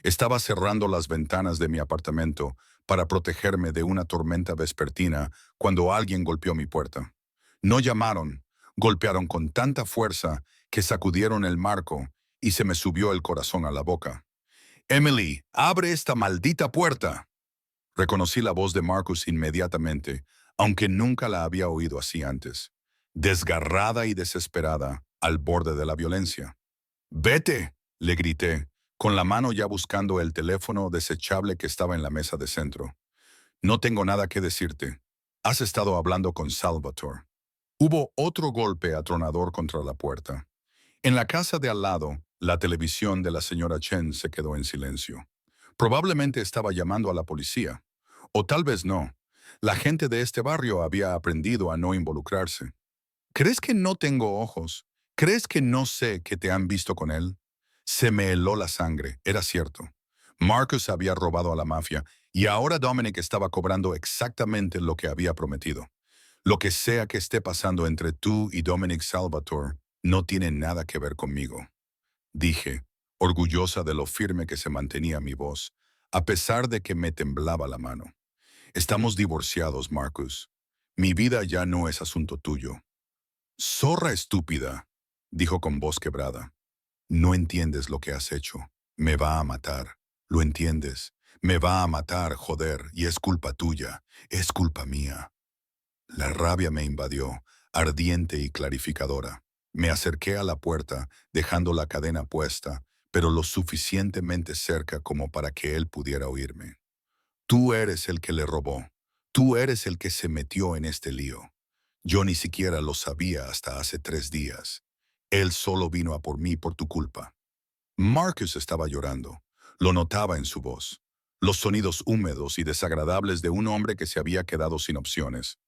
Estaba cerrando las ventanas de mi apartamento para protegerme de una tormenta vespertina cuando alguien golpeó mi puerta. No llamaron, golpearon con tanta fuerza que sacudieron el marco y se me subió el corazón a la boca. «Emily, abre esta maldita puerta». Reconocí la voz de Marcus inmediatamente, aunque nunca la había oído así antes. Desgarrada y desesperada, al borde de la violencia. «¡Vete!», le grité, con la mano ya buscando el teléfono desechable que estaba en la mesa de centro. «No tengo nada que decirte. Has estado hablando con Salvatore». Hubo otro golpe atronador contra la puerta. En la casa de al lado, la televisión de la señora Chen se quedó en silencio. Probablemente estaba llamando a la policía. O tal vez no. La gente de este barrio había aprendido a no involucrarse. ¿Crees que no tengo ojos? ¿Crees que no sé que te han visto con él? Se me heló la sangre, era cierto. Marcus había robado a la mafia y ahora Dominic estaba cobrando exactamente lo que había prometido. Lo que sea que esté pasando entre tú y Dominic Salvatore no tiene nada que ver conmigo, dije, orgullosa de lo firme que se mantenía mi voz, a pesar de que me temblaba la mano. Estamos divorciados, Marcus. Mi vida ya no es asunto tuyo. Zorra estúpida, dijo con voz quebrada. No entiendes lo que has hecho. Me va a matar. ¿Lo entiendes? Me va a matar, joder, y es culpa tuya. Es culpa mía. La rabia me invadió, ardiente y clarificadora. Me acerqué a la puerta, dejando la cadena puesta, pero lo suficientemente cerca como para que él pudiera oírme. Tú eres el que le robó. Tú eres el que se metió en este lío. Yo ni siquiera lo sabía hasta hace 3 días. Él solo vino a por mí por tu culpa. Marcus estaba llorando. Lo notaba en su voz. Los sonidos húmedos y desagradables de un hombre que se había quedado sin opciones.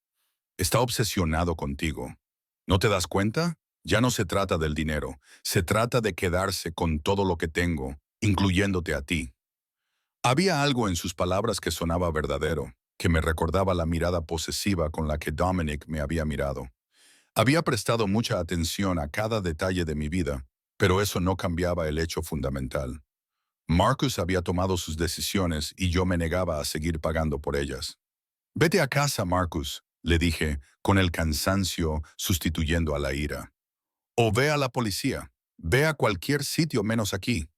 Está obsesionado contigo. ¿No te das cuenta? Ya no se trata del dinero. Se trata de quedarse con todo lo que tengo, incluyéndote a ti. Había algo en sus palabras que sonaba verdadero, que me recordaba la mirada posesiva con la que Dominic me había mirado. Había prestado mucha atención a cada detalle de mi vida, pero eso no cambiaba el hecho fundamental. Marcus había tomado sus decisiones y yo me negaba a seguir pagando por ellas. «Vete a casa, Marcus», le dije, con el cansancio sustituyendo a la ira. «O ve a la policía. Ve a cualquier sitio menos aquí».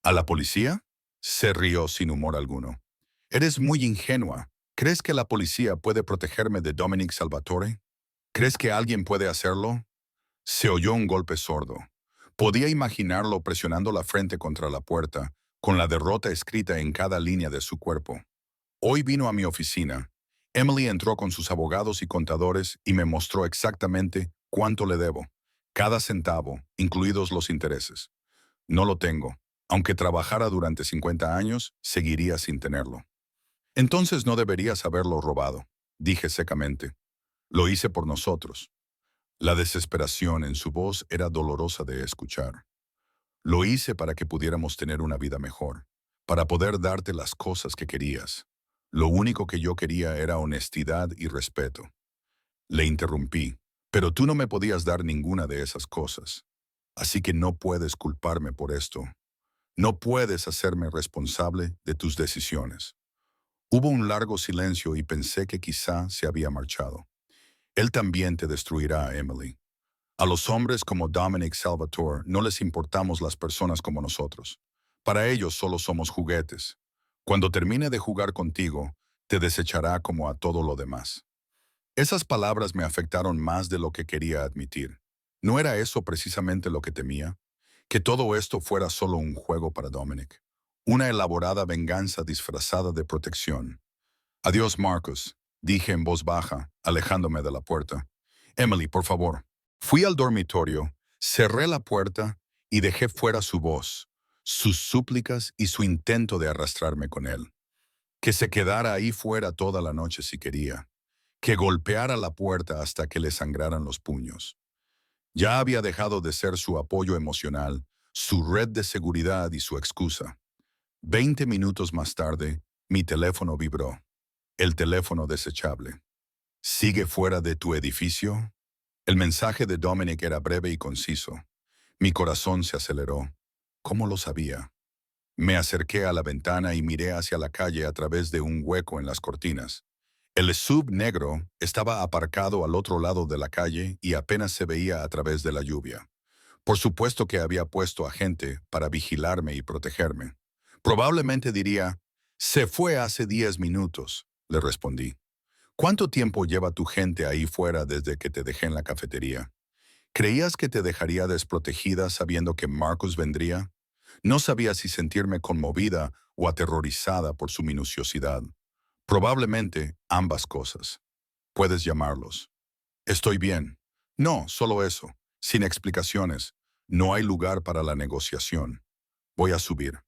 «¿A la policía?», se rió sin humor alguno. «Eres muy ingenua. ¿Crees que la policía puede protegerme de Dominic Salvatore? ¿Crees que alguien puede hacerlo?» Se oyó un golpe sordo. Podía imaginarlo presionando la frente contra la puerta, con la derrota escrita en cada línea de su cuerpo. Hoy vino a mi oficina. Emily entró con sus abogados y contadores y me mostró exactamente cuánto le debo. Cada centavo, incluidos los intereses. No lo tengo. Aunque trabajara durante 50 años, seguiría sin tenerlo. Entonces no deberías haberlo robado, dije secamente. Lo hice por nosotros. La desesperación en su voz era dolorosa de escuchar. Lo hice para que pudiéramos tener una vida mejor, para poder darte las cosas que querías. Lo único que yo quería era honestidad y respeto. Le interrumpí, pero tú no me podías dar ninguna de esas cosas. Así que no puedes culparme por esto. No puedes hacerme responsable de tus decisiones. Hubo un largo silencio y pensé que quizá se había marchado. Él también te destruirá, Emily. A los hombres como Dominic Salvatore no les importamos las personas como nosotros. Para ellos solo somos juguetes. Cuando termine de jugar contigo, te desechará como a todo lo demás. Esas palabras me afectaron más de lo que quería admitir. ¿No era eso precisamente lo que temía? Que todo esto fuera solo un juego para Dominic. Una elaborada venganza disfrazada de protección. «Adiós, Marcus», dije en voz baja, alejándome de la puerta. «Emily, por favor». Fui al dormitorio, cerré la puerta y dejé fuera su voz, sus súplicas y su intento de arrastrarme con él. que se quedara ahí fuera toda la noche si quería, que golpeara la puerta hasta que le sangraran los puños. Ya había dejado de ser su apoyo emocional, su red de seguridad y su excusa. 20 minutos más tarde, mi teléfono vibró. El teléfono desechable. ¿Sigue fuera de tu edificio? El mensaje de Dominic era breve y conciso. Mi corazón se aceleró. ¿Cómo lo sabía? Me acerqué a la ventana y miré hacia la calle a través de un hueco en las cortinas. El sub negro estaba aparcado al otro lado de la calle y apenas se veía a través de la lluvia. Por supuesto que había puesto a gente para vigilarme y protegerme. Probablemente diría, se fue hace 10 minutos, le respondí. ¿Cuánto tiempo lleva tu gente ahí fuera desde que te dejé en la cafetería? ¿Creías que te dejaría desprotegida sabiendo que Marcus vendría? No sabía si sentirme conmovida o aterrorizada por su minuciosidad. Probablemente ambas cosas. Puedes llamarlos. Estoy bien. No, solo eso. Sin explicaciones. No hay lugar para la negociación. Voy a subir.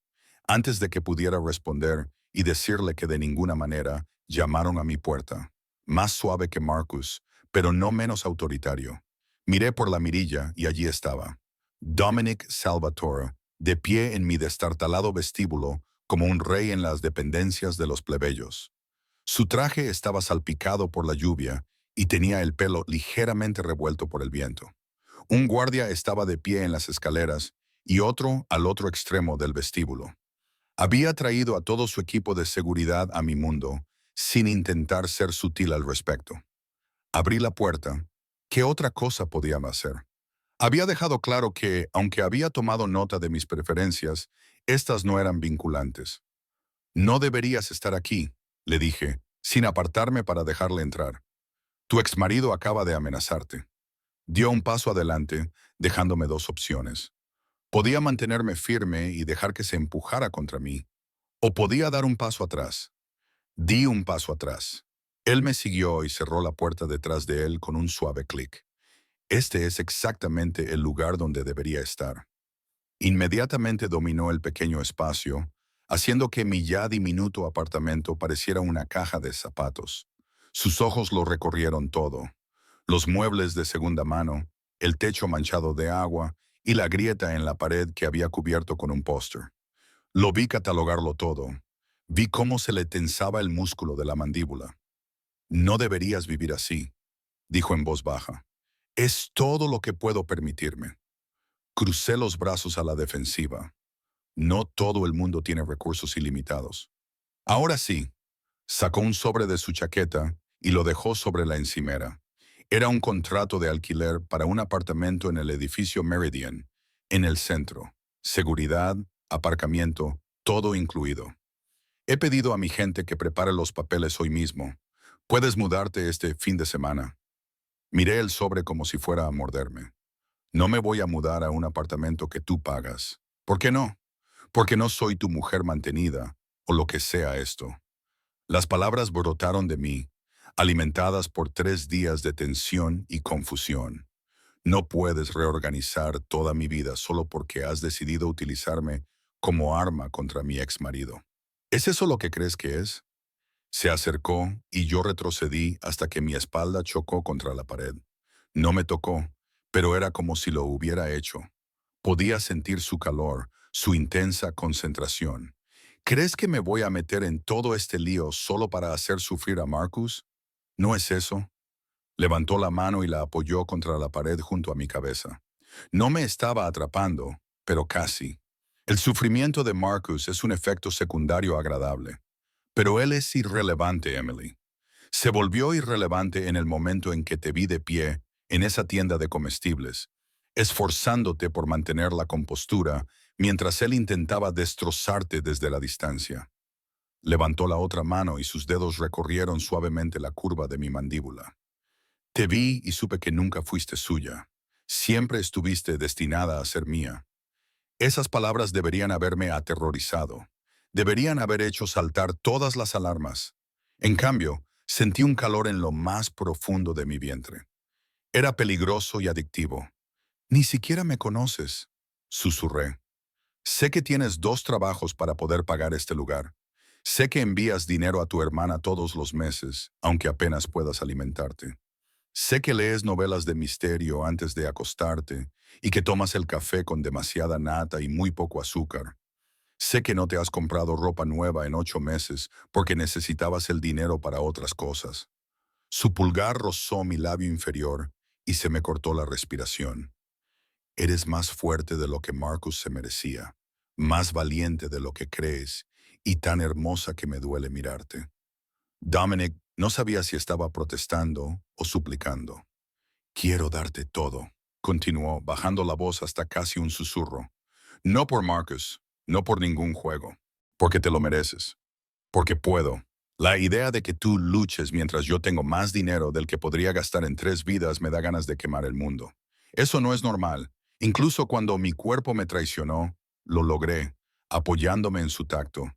Antes de que pudiera responder y decirle que de ninguna manera, llamaron a mi puerta. Más suave que Marcus, pero no menos autoritario. Miré por la mirilla y allí estaba. Dominic Salvatore, de pie en mi destartalado vestíbulo, como un rey en las dependencias de los plebeyos. Su traje estaba salpicado por la lluvia y tenía el pelo ligeramente revuelto por el viento. Un guardia estaba de pie en las escaleras y otro al otro extremo del vestíbulo. Había traído a todo su equipo de seguridad a mi mundo, sin intentar ser sutil al respecto. Abrí la puerta. ¿Qué otra cosa podía hacer? Había dejado claro que, aunque había tomado nota de mis preferencias, estas no eran vinculantes. No deberías estar aquí, le dije, sin apartarme para dejarle entrar. Tu exmarido acaba de amenazarte. Dio un paso adelante, dejándome dos opciones. Podía mantenerme firme y dejar que se empujara contra mí, o podía dar un paso atrás. Di un paso atrás. Él me siguió y cerró la puerta detrás de él con un suave clic. Este es exactamente el lugar donde debería estar. Inmediatamente dominó el pequeño espacio, haciendo que mi ya diminuto apartamento pareciera una caja de zapatos. Sus ojos lo recorrieron todo. Los muebles de segunda mano, el techo manchado de agua y la grieta en la pared que había cubierto con un póster. Lo vi catalogarlo todo. Vi cómo se le tensaba el músculo de la mandíbula. No deberías vivir así, dijo en voz baja. Es todo lo que puedo permitirme. Crucé los brazos a la defensiva. No todo el mundo tiene recursos ilimitados. Ahora sí, sacó un sobre de su chaqueta y lo dejó sobre la encimera. Era un contrato de alquiler para un apartamento en el edificio Meridian, en el centro. Seguridad, aparcamiento, todo incluido. He pedido a mi gente que prepare los papeles hoy mismo. Puedes mudarte este fin de semana. Miré el sobre como si fuera a morderme. No me voy a mudar a un apartamento que tú pagas. ¿Por qué no? Porque no soy tu mujer mantenida, o lo que sea esto. Las palabras brotaron de mí, alimentadas por 3 días de tensión y confusión. No puedes reorganizar toda mi vida solo porque has decidido utilizarme como arma contra mi exmarido. ¿Es eso lo que crees que es? Se acercó y yo retrocedí hasta que mi espalda chocó contra la pared. No me tocó, pero era como si lo hubiera hecho. Podía sentir su calor, su intensa concentración. ¿Crees que me voy a meter en todo este lío solo para hacer sufrir a Marcus? ¿No es eso? Levantó la mano y la apoyó contra la pared junto a mi cabeza. No me estaba atrapando, pero casi. El sufrimiento de Marcus es un efecto secundario agradable. Pero él es irrelevante, Emily. Se volvió irrelevante en el momento en que te vi de pie en esa tienda de comestibles, esforzándote por mantener la compostura mientras él intentaba destrozarte desde la distancia. Levantó la otra mano y sus dedos recorrieron suavemente la curva de mi mandíbula. Te vi y supe que nunca fuiste suya. Siempre estuviste destinada a ser mía. Esas palabras deberían haberme aterrorizado. Deberían haber hecho saltar todas las alarmas. En cambio, sentí un calor en lo más profundo de mi vientre. Era peligroso y adictivo. Ni siquiera me conoces, susurré. Sé que tienes 2 trabajos para poder pagar este lugar. Sé que envías dinero a tu hermana todos los meses, aunque apenas puedas alimentarte. Sé que lees novelas de misterio antes de acostarte y que tomas el café con demasiada nata y muy poco azúcar. Sé que no te has comprado ropa nueva en 8 meses porque necesitabas el dinero para otras cosas. Su pulgar rozó mi labio inferior y se me cortó la respiración. Eres más fuerte de lo que Marcus se merecía, más valiente de lo que crees y tan hermosa que me duele mirarte. Dominic no sabía si estaba protestando o suplicando. Quiero darte todo, continuó, bajando la voz hasta casi un susurro. No por Marcus, no por ningún juego, porque te lo mereces, porque puedo. La idea de que tú luches mientras yo tengo más dinero del que podría gastar en 3 vidas me da ganas de quemar el mundo. Eso no es normal. Incluso cuando mi cuerpo me traicionó, lo logré, apoyándome en su tacto.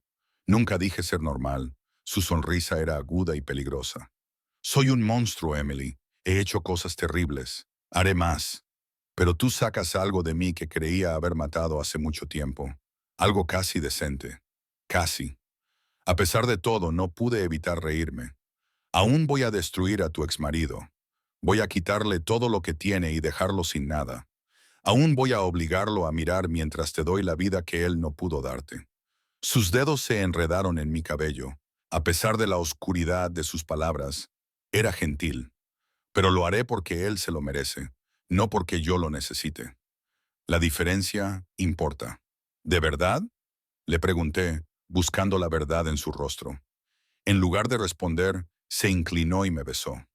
Nunca dije ser normal. Su sonrisa era aguda y peligrosa. Soy un monstruo, Emily. He hecho cosas terribles. Haré más. Pero tú sacas algo de mí que creía haber matado hace mucho tiempo. Algo casi decente. Casi. A pesar de todo, no pude evitar reírme. Aún voy a destruir a tu exmarido. Voy a quitarle todo lo que tiene y dejarlo sin nada. Aún voy a obligarlo a mirar mientras te doy la vida que él no pudo darte. Sus dedos se enredaron en mi cabello. A pesar de la oscuridad de sus palabras, era gentil. Pero lo haré porque él se lo merece, no porque yo lo necesite. La diferencia importa. ¿De verdad? Le pregunté, buscando la verdad en su rostro. En lugar de responder, se inclinó y me besó.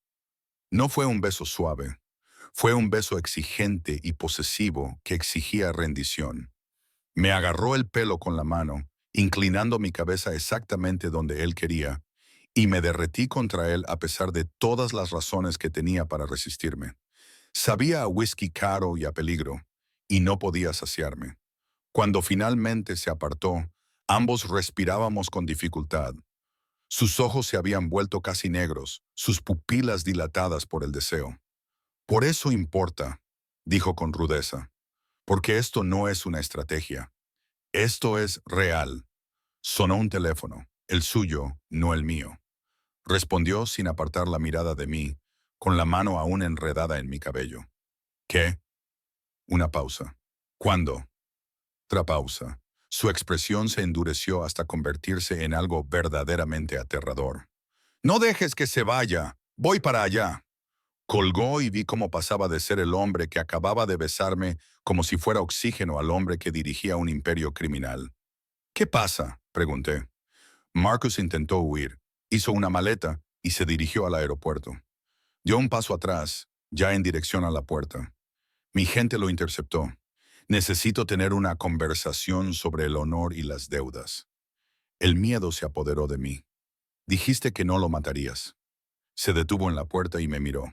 No fue un beso suave. Fue un beso exigente y posesivo que exigía rendición. Me agarró el pelo con la mano, inclinando mi cabeza exactamente donde él quería, y me derretí contra él a pesar de todas las razones que tenía para resistirme. Sabía a whisky caro y a peligro, y no podía saciarme. Cuando finalmente se apartó, ambos respirábamos con dificultad. Sus ojos se habían vuelto casi negros, sus pupilas dilatadas por el deseo. Por eso importa, dijo con rudeza, porque esto no es una estrategia. Esto es real. Sonó un teléfono, el suyo, no el mío. Respondió sin apartar la mirada de mí, con la mano aún enredada en mi cabello. ¿Qué? Una pausa. ¿Cuándo? Otra pausa. Su expresión se endureció hasta convertirse en algo verdaderamente aterrador. No dejes que se vaya. Voy para allá. Colgó y vi cómo pasaba de ser el hombre que acababa de besarme como si fuera oxígeno al hombre que dirigía un imperio criminal. ¿Qué pasa?, pregunté. Marcus intentó huir, hizo una maleta y se dirigió al aeropuerto. Dio un paso atrás, ya en dirección a la puerta. Mi gente lo interceptó. Necesito tener una conversación sobre el honor y las deudas. El miedo se apoderó de mí. Dijiste que no lo matarías. Se detuvo en la puerta y me miró.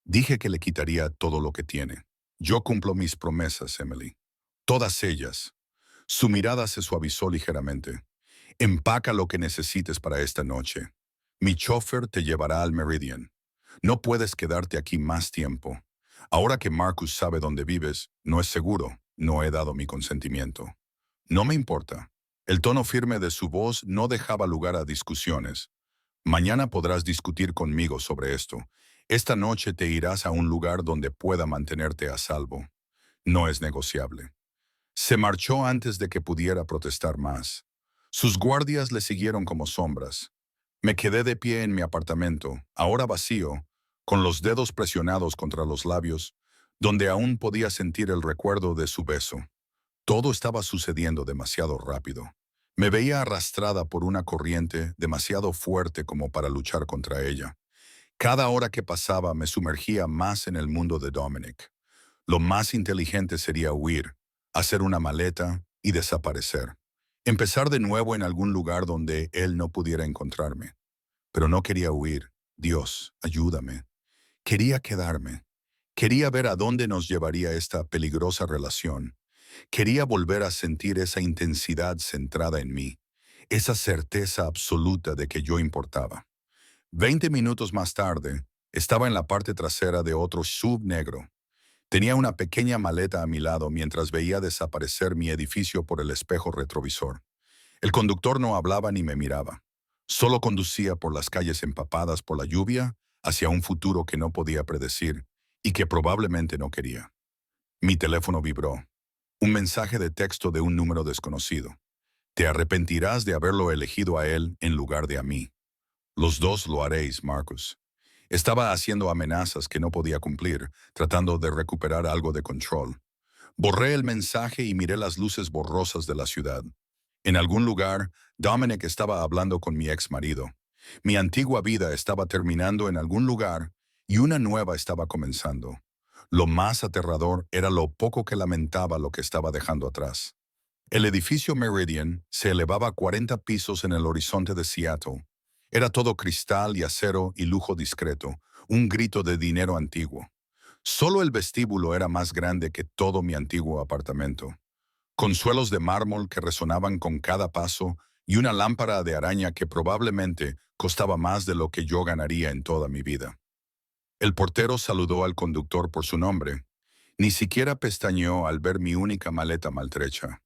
Dije que le quitaría todo lo que tiene. Yo cumplo mis promesas, Emily. Todas ellas. Su mirada se suavizó ligeramente. Empaca lo que necesites para esta noche. Mi chofer te llevará al Meridian. No puedes quedarte aquí más tiempo. Ahora que Marcus sabe dónde vives, no es seguro. No he dado mi consentimiento. No me importa. El tono firme de su voz no dejaba lugar a discusiones. Mañana podrás discutir conmigo sobre esto. Esta noche te irás a un lugar donde pueda mantenerte a salvo. No es negociable. Se marchó antes de que pudiera protestar más. Sus guardias le siguieron como sombras. Me quedé de pie en mi apartamento, ahora vacío, con los dedos presionados contra los labios, donde aún podía sentir el recuerdo de su beso. Todo estaba sucediendo demasiado rápido. Me veía arrastrada por una corriente demasiado fuerte como para luchar contra ella. Cada hora que pasaba me sumergía más en el mundo de Dominic. Lo más inteligente sería huir, hacer una maleta y desaparecer. Empezar de nuevo en algún lugar donde él no pudiera encontrarme. Pero no quería huir. Dios, ayúdame. Quería quedarme. Quería ver a dónde nos llevaría esta peligrosa relación. Quería volver a sentir esa intensidad centrada en mí, esa certeza absoluta de que yo importaba. 20 minutos más tarde, estaba en la parte trasera de otro SUV negro. Tenía una pequeña maleta a mi lado mientras veía desaparecer mi edificio por el espejo retrovisor. El conductor no hablaba ni me miraba. Solo conducía por las calles empapadas por la lluvia hacia un futuro que no podía predecir y que probablemente no quería. Mi teléfono vibró. Un mensaje de texto de un número desconocido. Te arrepentirás de haberlo elegido a él en lugar de a mí. Los dos lo haréis, Marcus. Estaba haciendo amenazas que no podía cumplir, tratando de recuperar algo de control. Borré el mensaje y miré las luces borrosas de la ciudad. En algún lugar, Dominic estaba hablando con mi ex marido. Mi antigua vida estaba terminando en algún lugar y una nueva estaba comenzando. Lo más aterrador era lo poco que lamentaba lo que estaba dejando atrás. El edificio Meridian se elevaba 40 pisos en el horizonte de Seattle. Era todo cristal y acero y lujo discreto, un grito de dinero antiguo. Solo el vestíbulo era más grande que todo mi antiguo apartamento, con suelos de mármol que resonaban con cada paso y una lámpara de araña que probablemente costaba más de lo que yo ganaría en toda mi vida. El portero saludó al conductor por su nombre. Ni siquiera pestañeó al ver mi única maleta maltrecha.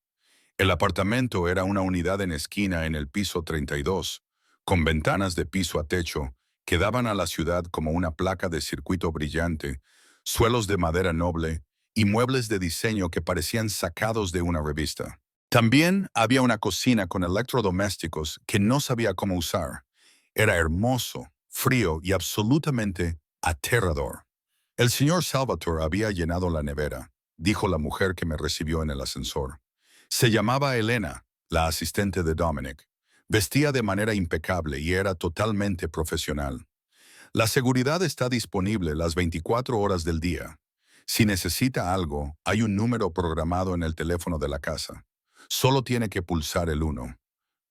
El apartamento era una unidad en esquina en el piso 32, con ventanas de piso a techo que daban a la ciudad como una placa de circuito brillante, suelos de madera noble y muebles de diseño que parecían sacados de una revista. También había una cocina con electrodomésticos que no sabía cómo usar. Era hermoso, frío y absolutamente aterrador. El señor Salvatore había llenado la nevera, dijo la mujer que me recibió en el ascensor. Se llamaba Elena, la asistente de Dominic. Vestía de manera impecable y era totalmente profesional. La seguridad está disponible las 24 horas del día. Si necesita algo, hay un número programado en el teléfono de la casa. Solo tiene que pulsar el 1.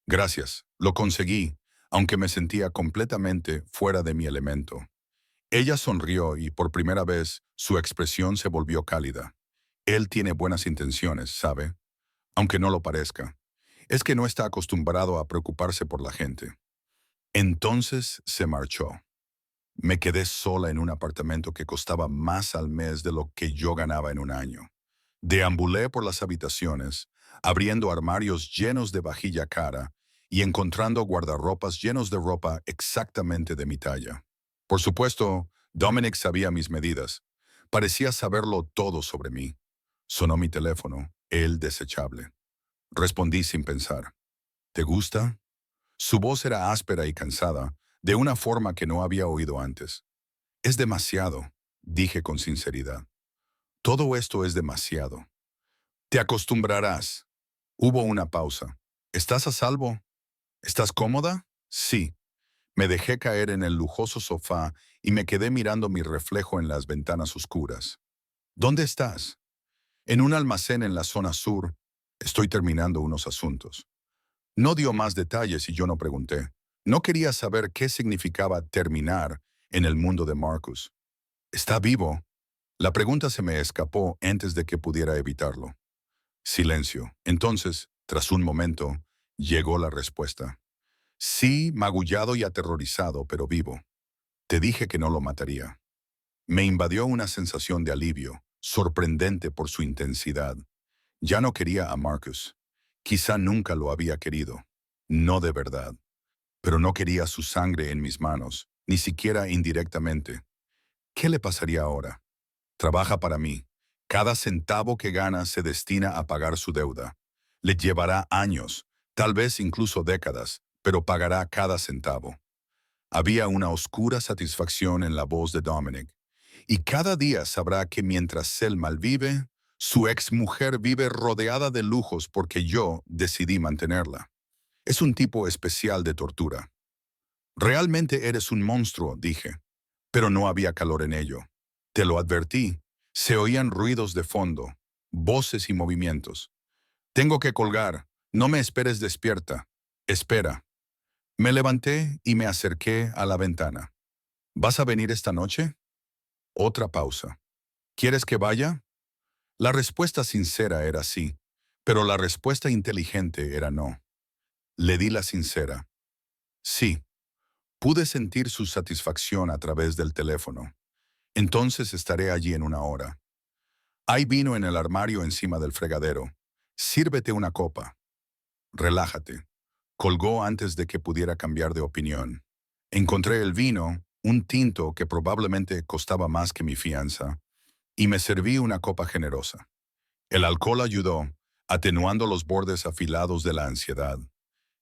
Gracias, lo conseguí, aunque me sentía completamente fuera de mi elemento. Ella sonrió y por primera vez su expresión se volvió cálida. Él tiene buenas intenciones, ¿sabe? Aunque no lo parezca. Es que no está acostumbrado a preocuparse por la gente. Entonces se marchó. Me quedé sola en un apartamento que costaba más al mes de lo que yo ganaba en un año. Deambulé por las habitaciones, abriendo armarios llenos de vajilla cara y encontrando guardarropas llenos de ropa exactamente de mi talla. Por supuesto, Dominic sabía mis medidas. Parecía saberlo todo sobre mí. Sonó mi teléfono, el desechable. Respondí sin pensar. ¿Te gusta? Su voz era áspera y cansada, de una forma que no había oído antes. Es demasiado, dije con sinceridad. Todo esto es demasiado. Te acostumbrarás. Hubo una pausa. ¿Estás a salvo? ¿Estás cómoda? Sí. Me dejé caer en el lujoso sofá y me quedé mirando mi reflejo en las ventanas oscuras. ¿Dónde estás? En un almacén en la zona sur. Estoy terminando unos asuntos. No dio más detalles y yo no pregunté. No quería saber qué significaba terminar en el mundo de Marcus. ¿Está vivo? La pregunta se me escapó antes de que pudiera evitarlo. Silencio. Entonces, tras un momento, llegó la respuesta. Sí, magullado y aterrorizado, pero vivo. Te dije que no lo mataría. Me invadió una sensación de alivio, sorprendente por su intensidad. Ya no quería a Marcus. Quizá nunca lo había querido. No de verdad. Pero no quería su sangre en mis manos, ni siquiera indirectamente. ¿Qué le pasaría ahora? Trabaja para mí. Cada centavo que gana se destina a pagar su deuda. Le llevará años, tal vez incluso décadas, pero pagará cada centavo. Había una oscura satisfacción en la voz de Dominic. Y cada día sabrá que mientras él malvive, su exmujer vive rodeada de lujos porque yo decidí mantenerla. Es un tipo especial de tortura. Realmente eres un monstruo, dije. Pero no había calor en ello. Te lo advertí. Se oían ruidos de fondo, voces y movimientos. Tengo que colgar. No me esperes despierta. Espera. Me levanté y me acerqué a la ventana. ¿Vas a venir esta noche? Otra pausa. ¿Quieres que vaya? La respuesta sincera era sí, pero la respuesta inteligente era no. Le di la sincera. Sí. Pude sentir su satisfacción a través del teléfono. Entonces estaré allí en una hora. Hay vino en el armario encima del fregadero. Sírvete una copa. Relájate. Colgó antes de que pudiera cambiar de opinión. Encontré el vino, un tinto que probablemente costaba más que mi fianza, y me serví una copa generosa. El alcohol ayudó, atenuando los bordes afilados de la ansiedad.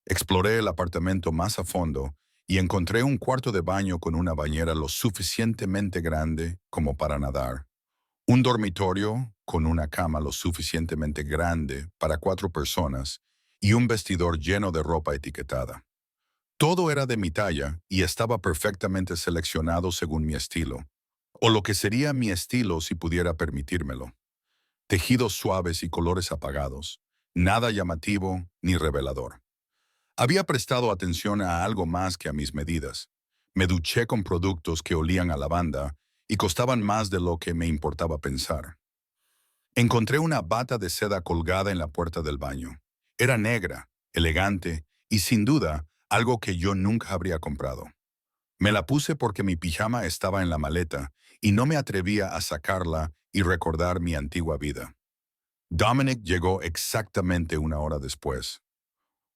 Exploré el apartamento más a fondo y encontré un cuarto de baño con una bañera lo suficientemente grande como para nadar. Un dormitorio con una cama lo suficientemente grande para 4 personas y un vestidor lleno de ropa etiquetada. Todo era de mi talla y estaba perfectamente seleccionado según mi estilo, o lo que sería mi estilo si pudiera permitírmelo. Tejidos suaves y colores apagados, nada llamativo ni revelador. Había prestado atención a algo más que a mis medidas. Me duché con productos que olían a lavanda y costaban más de lo que me importaba pensar. Encontré una bata de seda colgada en la puerta del baño. Era negra, elegante y sin duda algo que yo nunca habría comprado. Me la puse porque mi pijama estaba en la maleta y no me atrevía a sacarla y recordar mi antigua vida. Dominic llegó exactamente 1 hora después.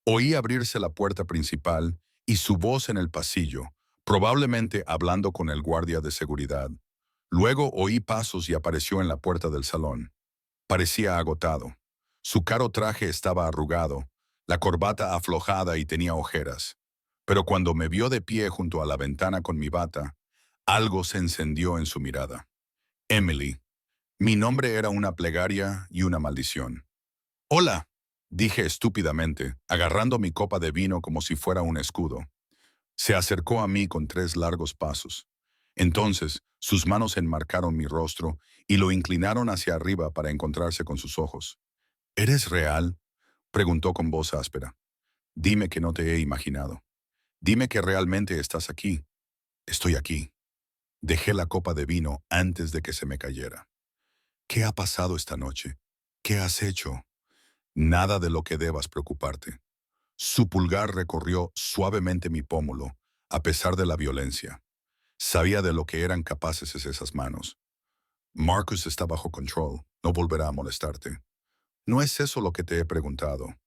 Oí abrirse la puerta principal y su voz en el pasillo, probablemente hablando con el guardia de seguridad. Luego oí pasos y apareció en la puerta del salón. Parecía agotado. Su caro traje estaba arrugado, la corbata aflojada y tenía ojeras. Pero cuando me vio de pie junto a la ventana con mi bata, algo se encendió en su mirada. Emily. Mi nombre era una plegaria y una maldición. «Hola», dije estúpidamente, agarrando mi copa de vino como si fuera un escudo. Se acercó a mí con 3 largos pasos. Entonces, sus manos enmarcaron mi rostro y lo inclinaron hacia arriba para encontrarse con sus ojos. «¿Eres real?», preguntó con voz áspera. «Dime que no te he imaginado. Dime que realmente estás aquí». «Estoy aquí». Dejé la copa de vino antes de que se me cayera. «¿Qué ha pasado esta noche? ¿Qué has hecho?» «Nada de lo que debas preocuparte». Su pulgar recorrió suavemente mi pómulo, a pesar de la violencia. Sabía de lo que eran capaces esas manos. «Marcus está bajo control, no volverá a molestarte». «No es eso lo que te he preguntado».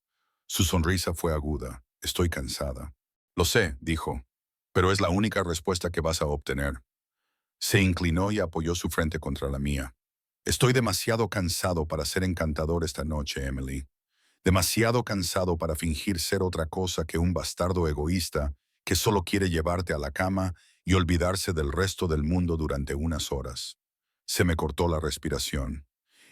Su sonrisa fue aguda. «Estoy cansada». «Lo sé», dijo, «pero es la única respuesta que vas a obtener». Se inclinó y apoyó su frente contra la mía. «Estoy demasiado cansado para ser encantador esta noche, Emily. Demasiado cansado para fingir ser otra cosa que un bastardo egoísta que solo quiere llevarte a la cama y olvidarse del resto del mundo durante unas horas». Se me cortó la respiración.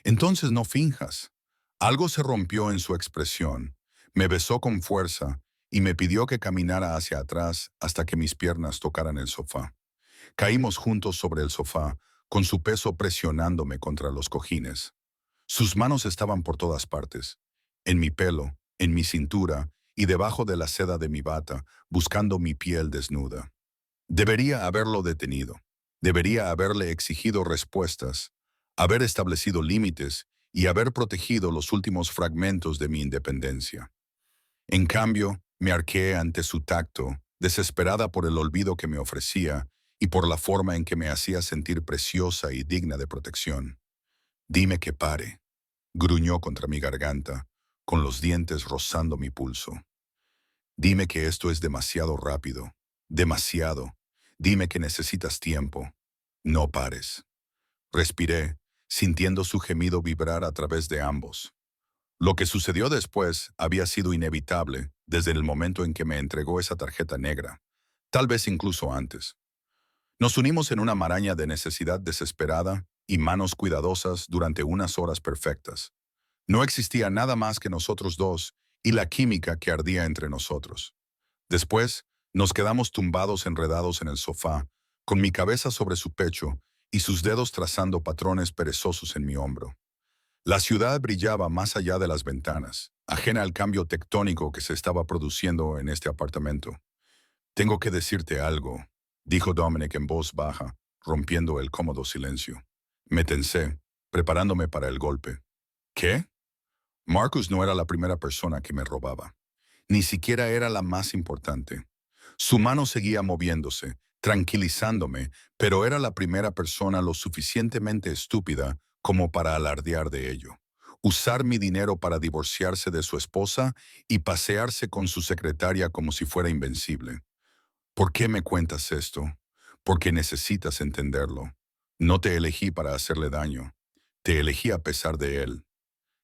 «Entonces no finjas». Algo se rompió en su expresión. Me besó con fuerza y me pidió que caminara hacia atrás hasta que mis piernas tocaran el sofá. Caímos juntos sobre el sofá, con su peso presionándome contra los cojines. Sus manos estaban por todas partes, en mi pelo, en mi cintura y debajo de la seda de mi bata, buscando mi piel desnuda. Debería haberlo detenido. Debería haberle exigido respuestas, haber establecido límites y haber protegido los últimos fragmentos de mi independencia. En cambio, me arqueé ante su tacto, desesperada por el olvido que me ofrecía y por la forma en que me hacía sentir preciosa y digna de protección. «Dime que pare», gruñó contra mi garganta, con los dientes rozando mi pulso. «Dime que esto es demasiado rápido, demasiado. Dime que necesitas tiempo. No pares». Respiré, sintiendo su gemido vibrar a través de ambos. Lo que sucedió después había sido inevitable desde el momento en que me entregó esa tarjeta negra, tal vez incluso antes. Nos unimos en una maraña de necesidad desesperada y manos cuidadosas durante unas horas perfectas. No existía nada más que nosotros dos y la química que ardía entre nosotros. Después, nos quedamos tumbados enredados en el sofá, con mi cabeza sobre su pecho y sus dedos trazando patrones perezosos en mi hombro. La ciudad brillaba más allá de las ventanas, ajena al cambio tectónico que se estaba produciendo en este apartamento. «Tengo que decirte algo», dijo Dominic en voz baja, rompiendo el cómodo silencio. Me tensé, preparándome para el golpe. «¿Qué?». Marcus no era la primera persona que me robaba. Ni siquiera era la más importante. Su mano seguía moviéndose, tranquilizándome, pero era la primera persona lo suficientemente estúpida como para alardear de ello. usar mi dinero para divorciarse de su esposa y pasearse con su secretaria como si fuera invencible. ¿Por qué me cuentas esto? Porque necesitas entenderlo. No te elegí para hacerle daño. Te elegí a pesar de él.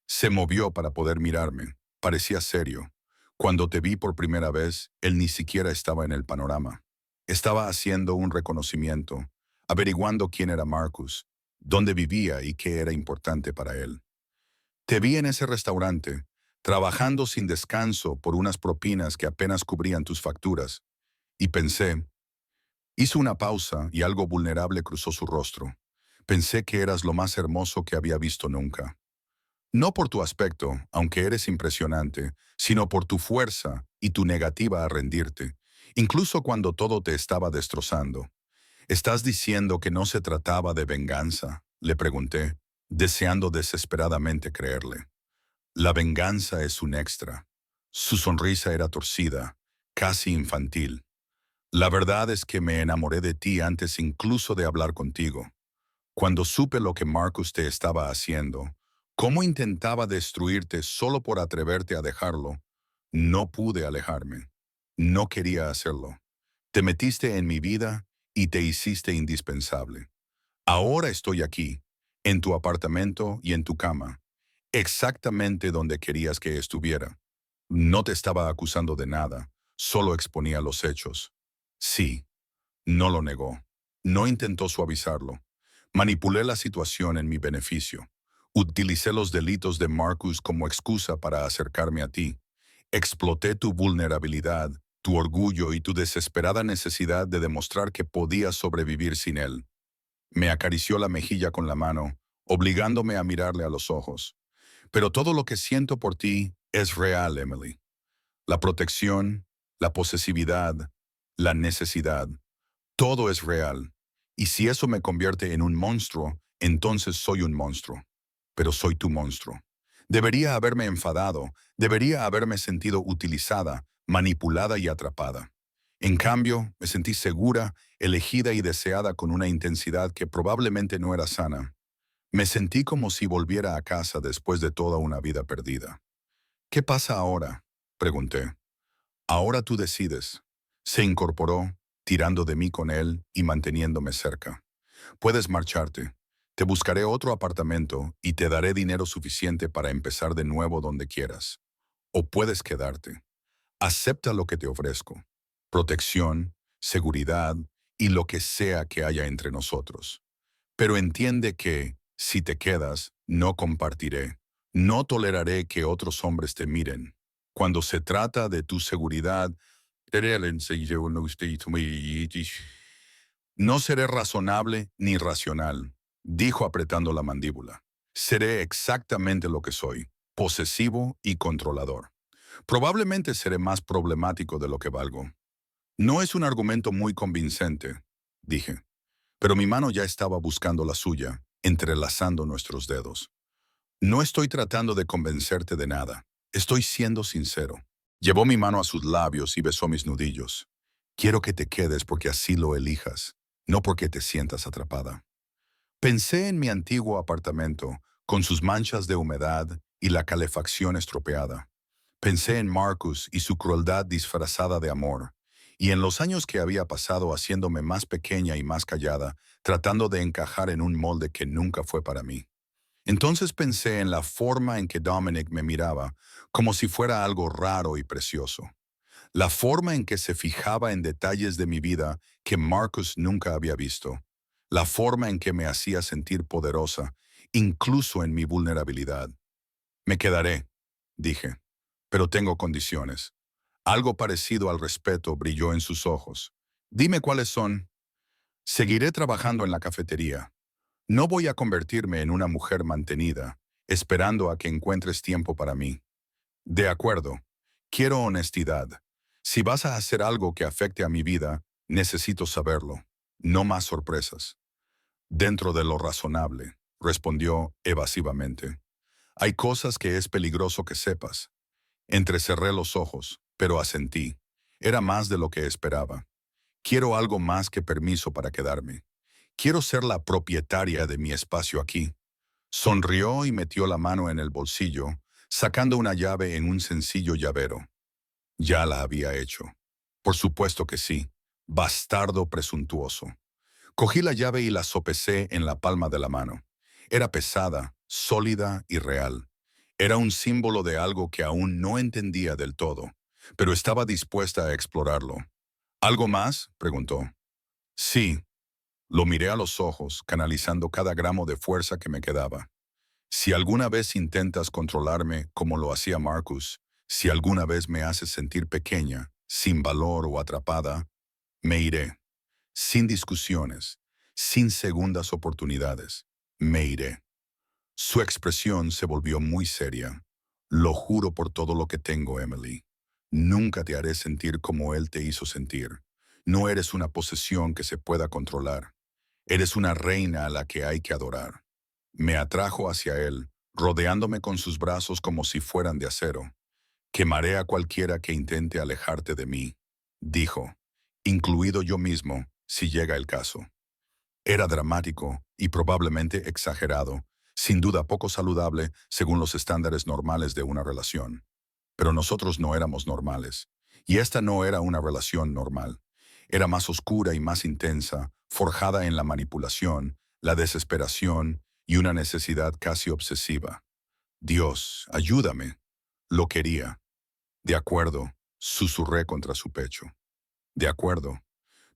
Se movió para poder mirarme. Parecía serio. Cuando te vi por primera vez, él ni siquiera estaba en el panorama. Estaba haciendo un reconocimiento, averiguando quién era Marcus, dónde vivía y qué era importante para él. Te vi en ese restaurante, trabajando sin descanso por unas propinas que apenas cubrían tus facturas, y pensé, hizo una pausa y algo vulnerable cruzó su rostro. Pensé que eras lo más hermoso que había visto nunca. No por tu aspecto, aunque eres impresionante, sino por tu fuerza y tu negativa a rendirte, incluso cuando todo te estaba destrozando. ¿Estás diciendo que no se trataba de venganza?, le pregunté, deseando desesperadamente creerle. La venganza es un extra. Su sonrisa era torcida, casi infantil. La verdad es que me enamoré de ti antes incluso de hablar contigo. Cuando supe lo que Marcus te estaba haciendo, cómo intentaba destruirte solo por atreverte a dejarlo, no pude alejarme. No quería hacerlo. Te metiste en mi vida y te hiciste indispensable. Ahora estoy aquí, en tu apartamento y en tu cama, exactamente donde querías que estuviera. No te estaba acusando de nada, solo exponía los hechos. Sí, no lo negó. No intentó suavizarlo. Manipulé la situación en mi beneficio. Utilicé los delitos de Marcus como excusa para acercarme a ti. Exploté tu vulnerabilidad, tu orgullo y tu desesperada necesidad de demostrar que podías sobrevivir sin él. Me acarició la mejilla con la mano, obligándome a mirarle a los ojos. Pero todo lo que siento por ti es real, Emily. La protección, la posesividad, la necesidad. Todo es real. Y si eso me convierte en un monstruo, entonces soy un monstruo. Pero soy tu monstruo. Debería haberme enfadado, debería haberme sentido utilizada, manipulada y atrapada. En cambio, me sentí segura, elegida y deseada con una intensidad que probablemente no era sana. Me sentí como si volviera a casa después de toda una vida perdida. ¿Qué pasa ahora?, pregunté. Ahora tú decides. Se incorporó, tirando de mí con él y manteniéndome cerca. Puedes marcharte. Te buscaré otro apartamento y te daré dinero suficiente para empezar de nuevo donde quieras. O puedes quedarte. Acepta lo que te ofrezco. Protección, seguridad y lo que sea que haya entre nosotros. Pero entiende que, si te quedas, no compartiré. No toleraré que otros hombres te miren. Cuando se trata de tu seguridad, no seré razonable ni racional, dijo apretando la mandíbula. Seré exactamente lo que soy, posesivo y controlador. Probablemente seré más problemático de lo que valgo. No es un argumento muy convincente, dije, pero mi mano ya estaba buscando la suya, entrelazando nuestros dedos. No estoy tratando de convencerte de nada. Estoy siendo sincero. Llevó mi mano a sus labios y besó mis nudillos. Quiero que te quedes porque así lo elijas, no porque te sientas atrapada. Pensé en mi antiguo apartamento, con sus manchas de humedad y la calefacción estropeada. Pensé en Marcus y su crueldad disfrazada de amor, y en los años que había pasado haciéndome más pequeña y más callada, tratando de encajar en un molde que nunca fue para mí. Entonces pensé en la forma en que Dominic me miraba, como si fuera algo raro y precioso. La forma en que se fijaba en detalles de mi vida que Marcus nunca había visto. La forma en que me hacía sentir poderosa, incluso en mi vulnerabilidad. Me quedaré, dije, pero tengo condiciones. Algo parecido al respeto brilló en sus ojos. Dime cuáles son. Seguiré trabajando en la cafetería. No voy a convertirme en una mujer mantenida, esperando a que encuentres tiempo para mí. De acuerdo. Quiero honestidad. Si vas a hacer algo que afecte a mi vida, necesito saberlo. No más sorpresas. Dentro de lo razonable, respondió evasivamente. Hay cosas que es peligroso que sepas. Entrecerré los ojos, pero asentí. Era más de lo que esperaba. Quiero algo más que permiso para quedarme. Quiero ser la propietaria de mi espacio aquí. Sonrió y metió la mano en el bolsillo, sacando una llave en un sencillo llavero. Ya la había hecho. Por supuesto que sí. Bastardo presuntuoso. Cogí la llave y la sopesé en la palma de la mano. Era pesada, sólida y real. Era un símbolo de algo que aún no entendía del todo, pero estaba dispuesta a explorarlo. ¿Algo más?, preguntó. Sí. Lo miré a los ojos, canalizando cada gramo de fuerza que me quedaba. Si alguna vez intentas controlarme como lo hacía Marcus, si alguna vez me haces sentir pequeña, sin valor o atrapada, me iré. Sin discusiones, sin segundas oportunidades. Me iré. Su expresión se volvió muy seria. Lo juro por todo lo que tengo, Emily. Nunca te haré sentir como él te hizo sentir. No eres una posesión que se pueda controlar. Eres una reina a la que hay que adorar. Me atrajo hacia él, rodeándome con sus brazos como si fueran de acero. Quemaré a cualquiera que intente alejarte de mí, dijo, incluido yo mismo, si llega el caso. Era dramático y probablemente exagerado, sin duda poco saludable según los estándares normales de una relación. Pero nosotros no éramos normales, y esta no era una relación normal. Era más oscura y más intensa, forjada en la manipulación, la desesperación y una necesidad casi obsesiva. Dios, ayúdame. Lo quería. De acuerdo, susurré contra su pecho. De acuerdo.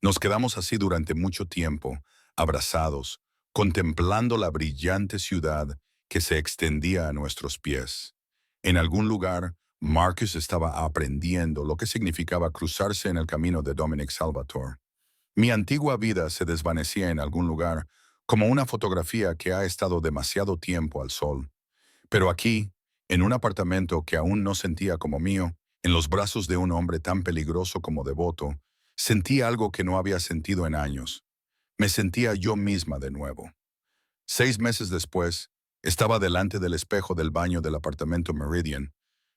Nos quedamos así durante mucho tiempo, abrazados, contemplando la brillante ciudad que se extendía a nuestros pies. En algún lugar, Marcus estaba aprendiendo lo que significaba cruzarse en el camino de Dominic Salvatore. Mi antigua vida se desvanecía en algún lugar, como una fotografía que ha estado demasiado tiempo al sol. Pero aquí, en un apartamento que aún no sentía como mío, en los brazos de un hombre tan peligroso como devoto, sentí algo que no había sentido en años. Me sentía yo misma de nuevo. 6 meses después, estaba delante del espejo del baño del apartamento Meridian,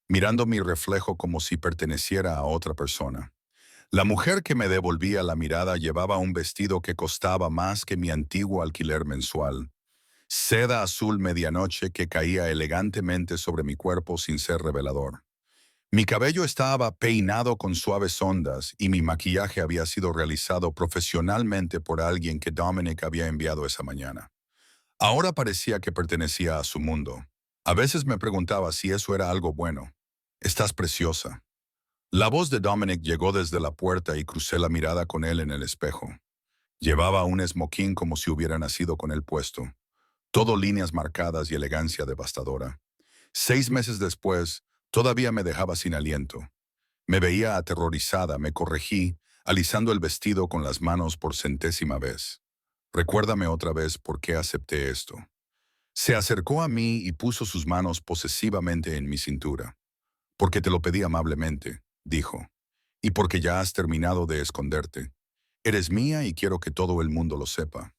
mirando mi reflejo como si perteneciera a otra persona. La mujer que me devolvía la mirada llevaba un vestido que costaba más que mi antiguo alquiler mensual. Seda azul medianoche que caía elegantemente sobre mi cuerpo sin ser revelador. Mi cabello estaba peinado con suaves ondas y mi maquillaje había sido realizado profesionalmente por alguien que Dominic había enviado esa mañana. Ahora parecía que pertenecía a su mundo. A veces me preguntaba si eso era algo bueno. Estás preciosa. La voz de Dominic llegó desde la puerta y crucé la mirada con él en el espejo. Llevaba un esmoquín como si hubiera nacido con él puesto. Todo líneas marcadas y elegancia devastadora. 6 meses después, todavía me dejaba sin aliento. Me veía aterrorizada, me corregí, alisando el vestido con las manos por centésima vez. Recuérdame otra vez por qué acepté esto. Se acercó a mí y puso sus manos posesivamente en mi cintura. Porque te lo pedí amablemente, dijo. Y porque ya has terminado de esconderte. Eres mía y quiero que todo el mundo lo sepa.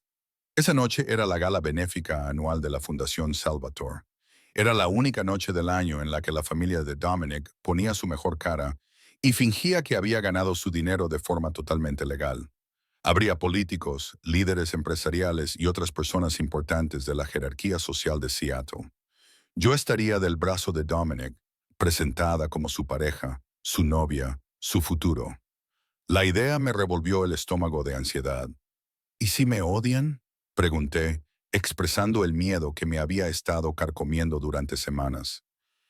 Esa noche era la gala benéfica anual de la Fundación Salvatore. Era la única noche del año en la que la familia de Dominic ponía su mejor cara y fingía que había ganado su dinero de forma totalmente legal. Habría políticos, líderes empresariales y otras personas importantes de la jerarquía social de Seattle. Yo estaría del brazo de Dominic, presentada como su pareja, su novia, su futuro. La idea me revolvió el estómago de ansiedad. ¿Y si me odian?, pregunté, expresando el miedo que me había estado carcomiendo durante semanas.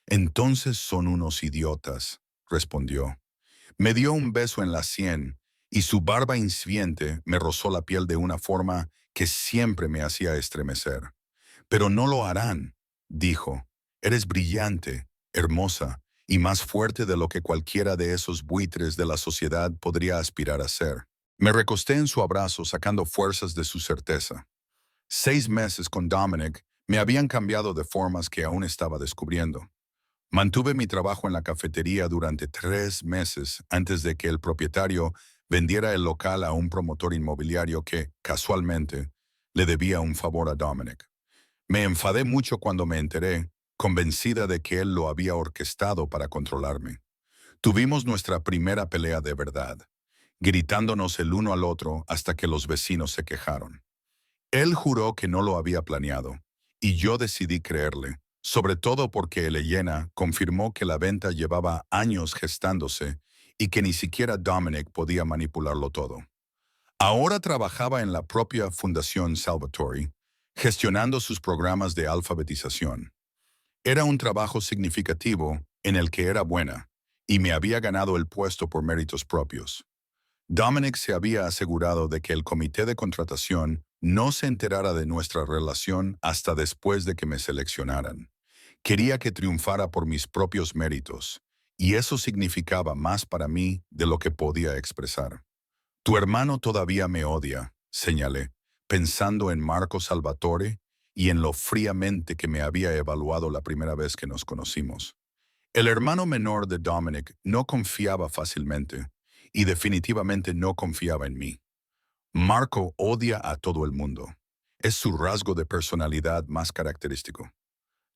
Entonces son unos idiotas, respondió. Me dio un beso en la sien y su barba incipiente me rozó la piel de una forma que siempre me hacía estremecer. Pero no lo harán, dijo. Eres brillante, hermosa y más fuerte de lo que cualquiera de esos buitres de la sociedad podría aspirar a ser. Me recosté en su abrazo sacando fuerzas de su certeza. 6 meses con Dominic me habían cambiado de formas que aún estaba descubriendo. Mantuve mi trabajo en la cafetería durante 3 meses antes de que el propietario vendiera el local a un promotor inmobiliario que, casualmente, le debía un favor a Dominic. Me enfadé mucho cuando me enteré, convencida de que él lo había orquestado para controlarme. Tuvimos nuestra primera pelea de verdad, gritándonos el uno al otro hasta que los vecinos se quejaron. Él juró que no lo había planeado Y yo decidí creerle, sobre todo porque Elena confirmó que la venta llevaba años gestándose y que ni siquiera Dominic podía manipularlo todo. Ahora trabajaba en la propia Fundación Salvatore, gestionando sus programas de alfabetización. Era un trabajo significativo en el que era buena, y me había ganado el puesto por méritos propios. Dominic se había asegurado de que el comité de contratación no se enterara de nuestra relación hasta después de que me seleccionaran. Quería que triunfara por mis propios méritos, y eso significaba más para mí de lo que podía expresar. Tu hermano todavía me odia, señalé, pensando en Marco Salvatore y en lo fríamente que me había evaluado la primera vez que nos conocimos. El hermano menor de Dominic no confiaba fácilmente y definitivamente no confiaba en mí. Marco odia a todo el mundo. Es su rasgo de personalidad más característico.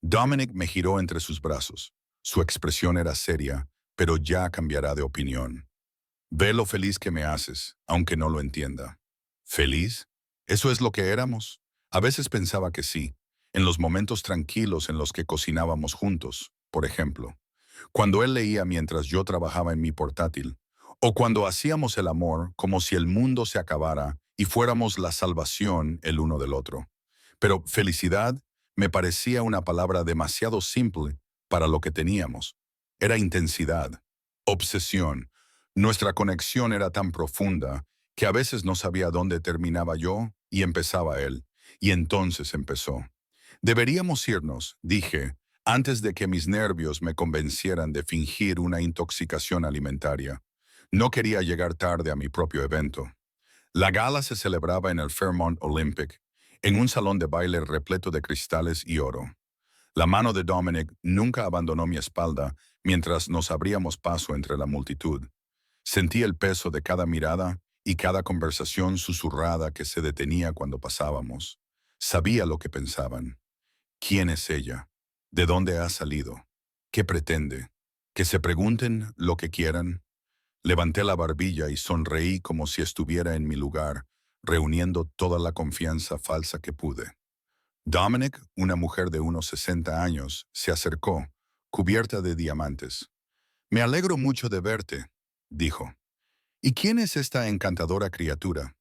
Dominic me giró entre sus brazos. Su expresión era seria, pero ya cambiará de opinión. Ve lo feliz que me haces, aunque no lo entienda. ¿Feliz? ¿Eso es lo que éramos? A veces pensaba que sí, en los momentos tranquilos en los que cocinábamos juntos, por ejemplo. Cuando él leía mientras yo trabajaba en mi portátil, o cuando hacíamos el amor como si el mundo se acabara y fuéramos la salvación el uno del otro. Pero felicidad me parecía una palabra demasiado simple para lo que teníamos. Era intensidad, obsesión. Nuestra conexión era tan profunda que a veces no sabía dónde terminaba yo y empezaba él. Y entonces empezó. Deberíamos irnos, dije, antes de que mis nervios me convencieran de fingir una intoxicación alimentaria. No quería llegar tarde a mi propio evento. La gala se celebraba en el Fairmont Olympic, en un salón de baile repleto de cristales y oro. La mano de Dominic nunca abandonó mi espalda mientras nos abríamos paso entre la multitud. Sentí el peso de cada mirada y cada conversación susurrada que se detenía cuando pasábamos. Sabía lo que pensaban. ¿Quién es ella? ¿De dónde ha salido? ¿Qué pretende? ¿Que se pregunten lo que quieran? Levanté la barbilla y sonreí como si estuviera en mi lugar, reuniendo toda la confianza falsa que pude. Dominic, una mujer de unos 60 años, se acercó, cubierta de diamantes. «Me alegro mucho de verte», dijo. «¿Y quién es esta encantadora criatura?»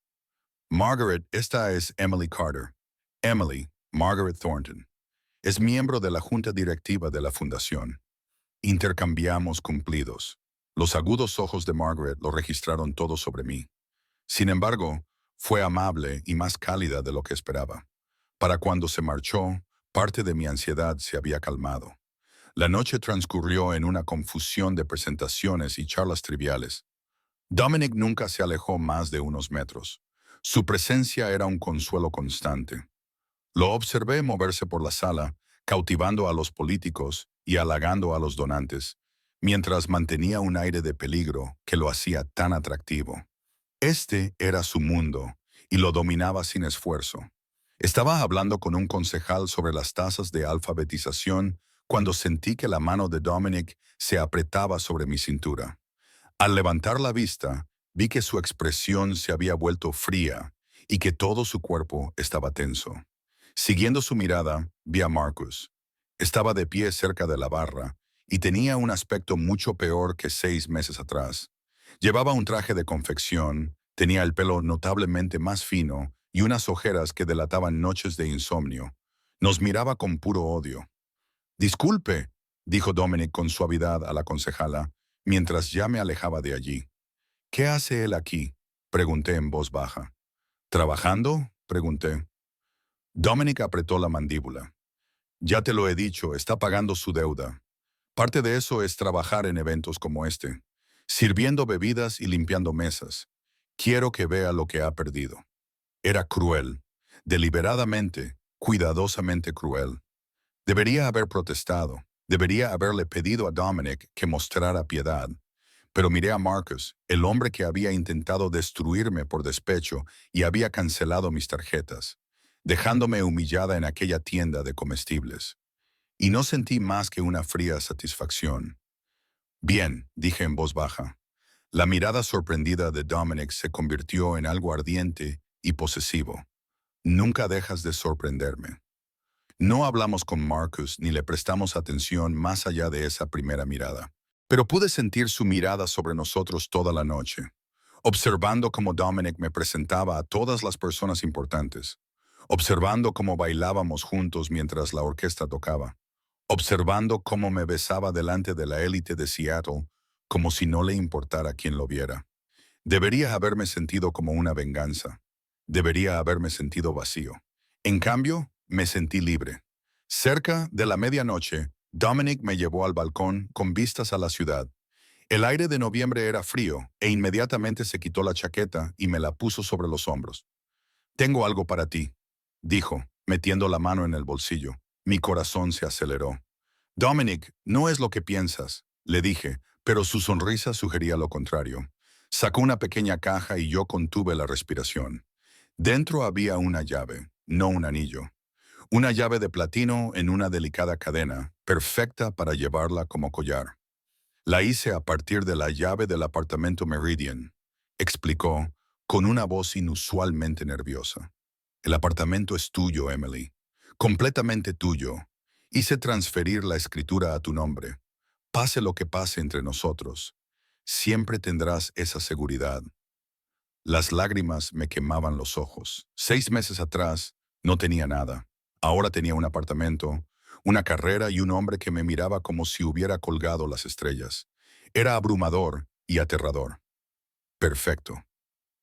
«Margaret, esta es Emily Carter. Emily, Margaret Thornton. Es miembro de la junta directiva de la fundación». Intercambiamos cumplidos. Los agudos ojos de Margaret lo registraron todo sobre mí. Sin embargo, fue amable y más cálida de lo que esperaba. Para cuando se marchó, parte de mi ansiedad se había calmado. La noche transcurrió en una confusión de presentaciones y charlas triviales. Dominic nunca se alejó más de unos metros. Su presencia era un consuelo constante. Lo observé moverse por la sala, cautivando a los políticos y halagando a los donantes, mientras mantenía un aire de peligro que lo hacía tan atractivo. Este era su mundo, y lo dominaba sin esfuerzo. Estaba hablando con un concejal sobre las tasas de alfabetización cuando sentí que la mano de Dominic se apretaba sobre mi cintura. Al levantar la vista, vi que su expresión se había vuelto fría y que todo su cuerpo estaba tenso. Siguiendo su mirada, vi a Marcus. Estaba de pie cerca de la barra y tenía un aspecto mucho peor que 6 meses atrás. Llevaba un traje de confección, tenía el pelo notablemente más fino y unas ojeras que delataban noches de insomnio. Nos miraba con puro odio. «Disculpe», dijo Dominic con suavidad a la concejala, mientras ya me alejaba de allí. «¿Qué hace él aquí?», pregunté en voz baja. «¿Trabajando?», pregunté. Dominic apretó la mandíbula. «Ya te lo he dicho, está pagando su deuda. Parte de eso es trabajar en eventos como este, sirviendo bebidas y limpiando mesas. Quiero que vea lo que ha perdido». Era cruel, deliberadamente, cuidadosamente cruel. Debería haber protestado, debería haberle pedido a Dominic que mostrara piedad. Pero miré a Marcus, el hombre que había intentado destruirme por despecho y había cancelado mis tarjetas, dejándome humillada en aquella tienda de comestibles. Y no sentí más que una fría satisfacción. «Bien», dije en voz baja. La mirada sorprendida de Dominic se convirtió en algo ardiente y posesivo. «Nunca dejas de sorprenderme». No hablamos con Marcus ni le prestamos atención más allá de esa primera mirada. Pero pude sentir su mirada sobre nosotros toda la noche, observando cómo Dominic me presentaba a todas las personas importantes, observando cómo bailábamos juntos mientras la orquesta tocaba, observando cómo me besaba delante de la élite de Seattle como si no le importara quién lo viera. Debería haberme sentido como una venganza. Debería haberme sentido vacío. En cambio, me sentí libre. Cerca de la medianoche, Dominic me llevó al balcón con vistas a la ciudad. El aire de noviembre era frío e inmediatamente se quitó la chaqueta y me la puso sobre los hombros. «Tengo algo para ti», dijo, metiendo la mano en el bolsillo. Mi corazón se aceleró. «Dominic, no es lo que piensas», le dije, pero su sonrisa sugería lo contrario. Sacó una pequeña caja y yo contuve la respiración. Dentro había una llave, no un anillo. Una llave de platino en una delicada cadena, perfecta para llevarla como collar. «La hice a partir de la llave del apartamento Meridian», explicó, con una voz inusualmente nerviosa. «El apartamento es tuyo, Emily. Completamente tuyo. Hice transferir la escritura a tu nombre. Pase lo que pase entre nosotros, siempre tendrás esa seguridad». Las lágrimas me quemaban los ojos. 6 meses atrás no tenía nada. Ahora tenía un apartamento, una carrera y un hombre que me miraba como si hubiera colgado las estrellas. Era abrumador y aterrador. «Perfecto».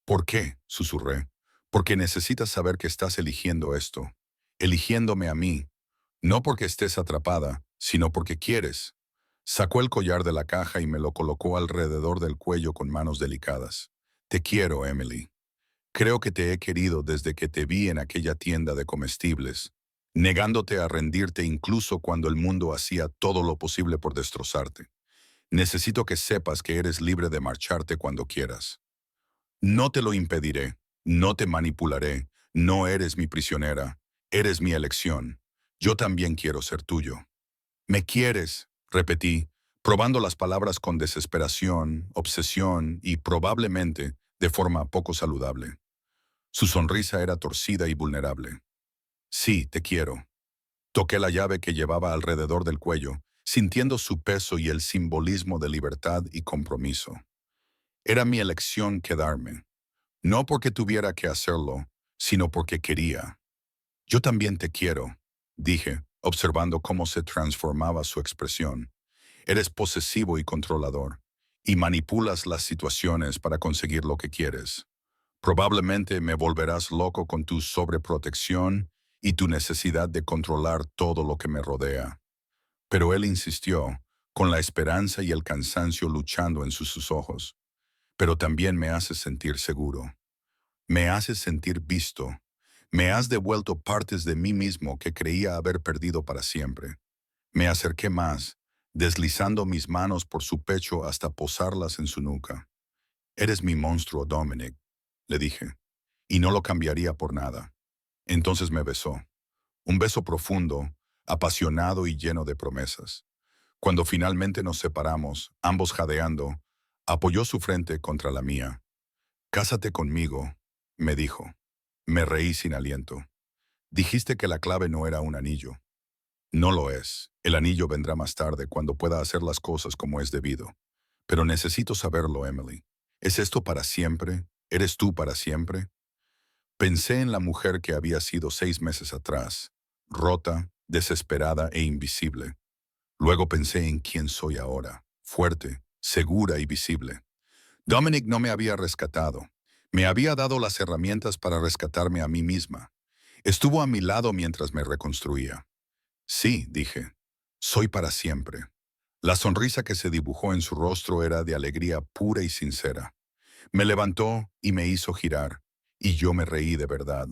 «¿Por qué?», susurré. «Porque necesitas saber que estás eligiendo esto. Eligiéndome a mí. No porque estés atrapada, sino porque quieres». Sacó el collar de la caja y me lo colocó alrededor del cuello con manos delicadas. «Te quiero, Emily. Creo que te he querido desde que te vi en aquella tienda de comestibles, negándote a rendirte incluso cuando el mundo hacía todo lo posible por destrozarte. Necesito que sepas que eres libre de marcharte cuando quieras. No te lo impediré, no te manipularé, no eres mi prisionera, eres mi elección. Yo también quiero ser tuyo». «¿Me quieres?», repetí, probando las palabras con desesperación, obsesión y probablemente de forma poco saludable. Su sonrisa era torcida y vulnerable. «Sí, te quiero». Toqué la llave que llevaba alrededor del cuello, sintiendo su peso y el simbolismo de libertad y compromiso. Era mi elección quedarme, no porque tuviera que hacerlo, sino porque quería. «Yo también te quiero», dije, observando cómo se transformaba su expresión. «Eres posesivo y controlador, y manipulas las situaciones para conseguir lo que quieres. Probablemente me volverás loco con tu sobreprotección y tu necesidad de controlar todo lo que me rodea». Pero él insistió, con la esperanza y el cansancio luchando en sus ojos. «Pero también me haces sentir seguro. Me haces sentir visto. Me has devuelto partes de mí mismo que creía haber perdido para siempre». Me acerqué más, deslizando mis manos por su pecho hasta posarlas en su nuca. «Eres mi monstruo, Dominic», le dije, «y no lo cambiaría por nada». Entonces me besó. Un beso profundo, apasionado y lleno de promesas. Cuando finalmente nos separamos, ambos jadeando, apoyó su frente contra la mía. «Cásate conmigo», me dijo. Me reí sin aliento. «Dijiste que la clave no era un anillo». «No lo es. El anillo vendrá más tarde, cuando pueda hacer las cosas como es debido. Pero necesito saberlo, Emily. ¿Es esto para siempre? ¿Eres tú para siempre?». Pensé en la mujer que había sido 6 meses atrás, rota, desesperada e invisible. Luego pensé en quién soy ahora, fuerte, segura y visible. Dominic no me había rescatado. Me había dado las herramientas para rescatarme a mí misma. Estuvo a mi lado mientras me reconstruía. «Sí», dije, «soy para siempre». La sonrisa que se dibujó en su rostro era de alegría pura y sincera. Me levantó y me hizo girar, y yo me reí de verdad,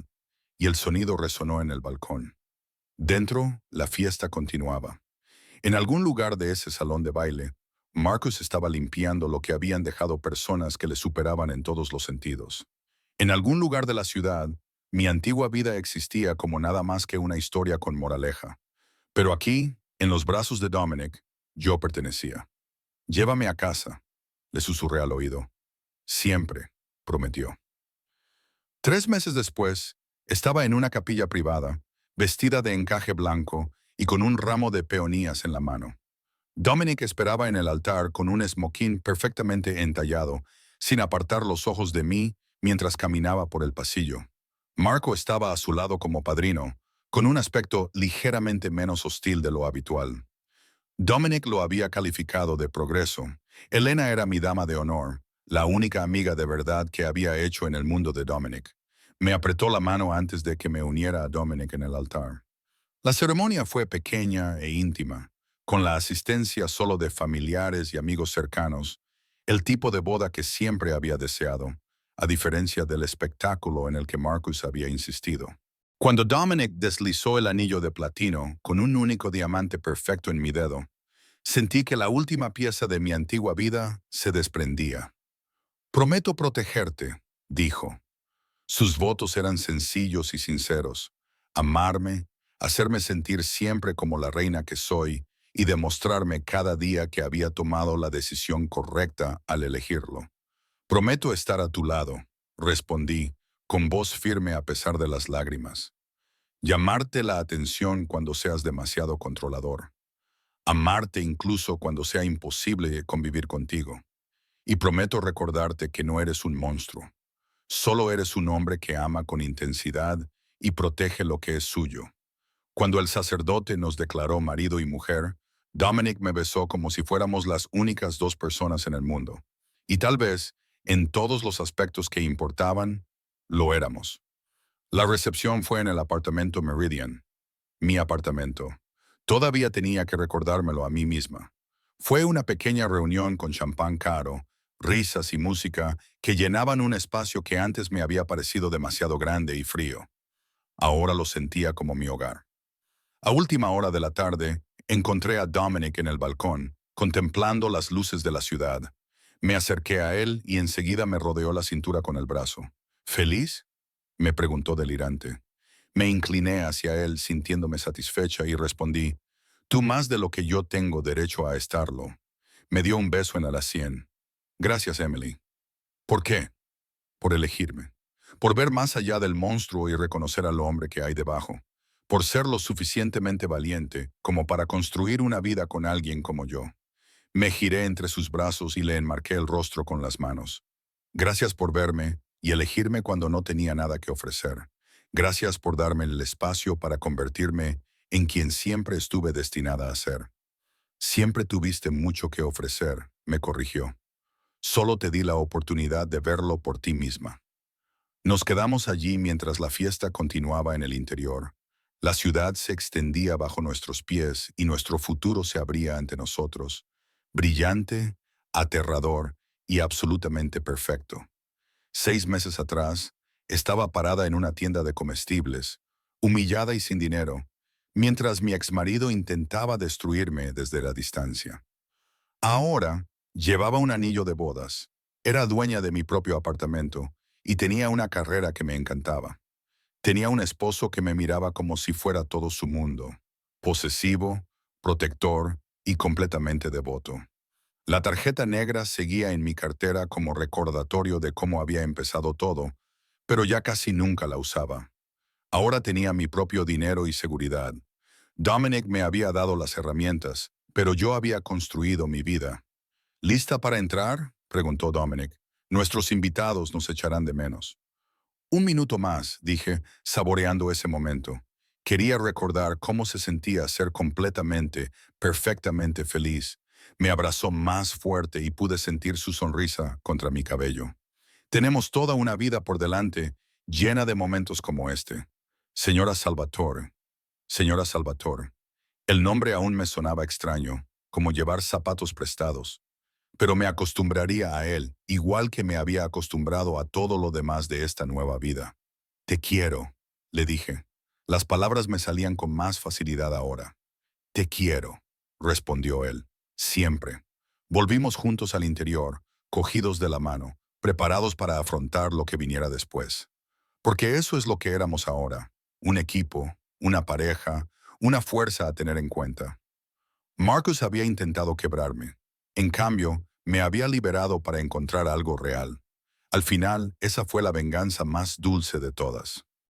y el sonido resonó en el balcón. Dentro, la fiesta continuaba. En algún lugar de ese salón de baile, Marcus estaba limpiando lo que habían dejado personas que le superaban en todos los sentidos. En algún lugar de la ciudad, mi antigua vida existía como nada más que una historia con moraleja. Pero aquí, en los brazos de Dominic, yo pertenecía. «Llévame a casa», le susurré al oído. «Siempre», prometió. 3 meses después, estaba en una capilla privada, vestida de encaje blanco y con un ramo de peonías en la mano. Dominic esperaba en el altar con un esmoquín perfectamente entallado, sin apartar los ojos de mí mientras caminaba por el pasillo. Marco estaba a su lado como padrino, con un aspecto ligeramente menos hostil de lo habitual. Dominic lo había calificado de progreso. Elena era mi dama de honor, la única amiga de verdad que había hecho en el mundo de Dominic. Me apretó la mano antes de que me uniera a Dominic en el altar. La ceremonia fue pequeña e íntima, con la asistencia solo de familiares y amigos cercanos, el tipo de boda que siempre había deseado, a diferencia del espectáculo en el que Marcus había insistido. Cuando Dominic deslizó el anillo de platino con un único diamante perfecto en mi dedo, sentí que la última pieza de mi antigua vida se desprendía. Prometo protegerte, dijo. Sus votos eran sencillos y sinceros: amarme, hacerme sentir siempre como la reina que soy y demostrarme cada día que había tomado la decisión correcta al elegirlo. Prometo estar a tu lado, respondí, con voz firme a pesar de las lágrimas. Llamarte la atención cuando seas demasiado controlador. Amarte incluso cuando sea imposible convivir contigo. Y prometo recordarte que no eres un monstruo. Solo eres un hombre que ama con intensidad y protege lo que es suyo. Cuando el sacerdote nos declaró marido y mujer, Dominic me besó como si fuéramos las únicas dos personas en el mundo. Y tal vez, en todos los aspectos que importaban, lo éramos. La recepción fue en el apartamento Meridian, mi apartamento. Todavía tenía que recordármelo a mí misma. Fue una pequeña reunión con champán caro, risas y música que llenaban un espacio que antes me había parecido demasiado grande y frío. Ahora lo sentía como mi hogar. A última hora de la tarde, encontré a Dominic en el balcón, contemplando las luces de la ciudad. Me acerqué a él y enseguida me rodeó la cintura con el brazo. ¿Feliz?, me preguntó delirante. Me incliné hacia él sintiéndome satisfecha y respondí: tú más de lo que yo tengo derecho a estarlo. Me dio un beso en la sien. Gracias, Emily. ¿Por qué? Por elegirme. Por ver más allá del monstruo y reconocer al hombre que hay debajo. Por ser lo suficientemente valiente como para construir una vida con alguien como yo. Me giré entre sus brazos y le enmarqué el rostro con las manos. Gracias por verme y elegirme cuando no tenía nada que ofrecer. Gracias por darme el espacio para convertirme en quien siempre estuve destinada a ser. Siempre tuviste mucho que ofrecer, me corrigió. Solo te di la oportunidad de verlo por ti misma. Nos quedamos allí mientras la fiesta continuaba en el interior. La ciudad se extendía bajo nuestros pies y nuestro futuro se abría ante nosotros, brillante, aterrador y absolutamente perfecto. 6 meses atrás, estaba parada en una tienda de comestibles, humillada y sin dinero, mientras mi exmarido intentaba destruirme desde la distancia. Ahora, llevaba un anillo de bodas, era dueña de mi propio apartamento y tenía una carrera que me encantaba. Tenía un esposo que me miraba como si fuera todo su mundo, posesivo, protector y completamente devoto. La tarjeta negra seguía en mi cartera como recordatorio de cómo había empezado todo, pero ya casi nunca la usaba. Ahora tenía mi propio dinero y seguridad. Dominic me había dado las herramientas, pero yo había construido mi vida. ¿Lista para entrar?, preguntó Dominic. Nuestros invitados nos echarán de menos. Un minuto más, dije, saboreando ese momento. Quería recordar cómo se sentía ser completamente, perfectamente feliz. Me abrazó más fuerte y pude sentir su sonrisa contra mi cabello. Tenemos toda una vida por delante, llena de momentos como este. Señora Salvatore. Señora Salvatore. El nombre aún me sonaba extraño, como llevar zapatos prestados. Pero me acostumbraría a él, igual que me había acostumbrado a todo lo demás de esta nueva vida. Te quiero, le dije. Las palabras me salían con más facilidad ahora. Te quiero, respondió él. Siempre. Volvimos juntos al interior, cogidos de la mano, preparados para afrontar lo que viniera después. Porque eso es lo que éramos ahora. Un equipo, una pareja, una fuerza a tener en cuenta. Marcus había intentado quebrarme. En cambio, me había liberado para encontrar algo real. Al final, esa fue la venganza más dulce de todas.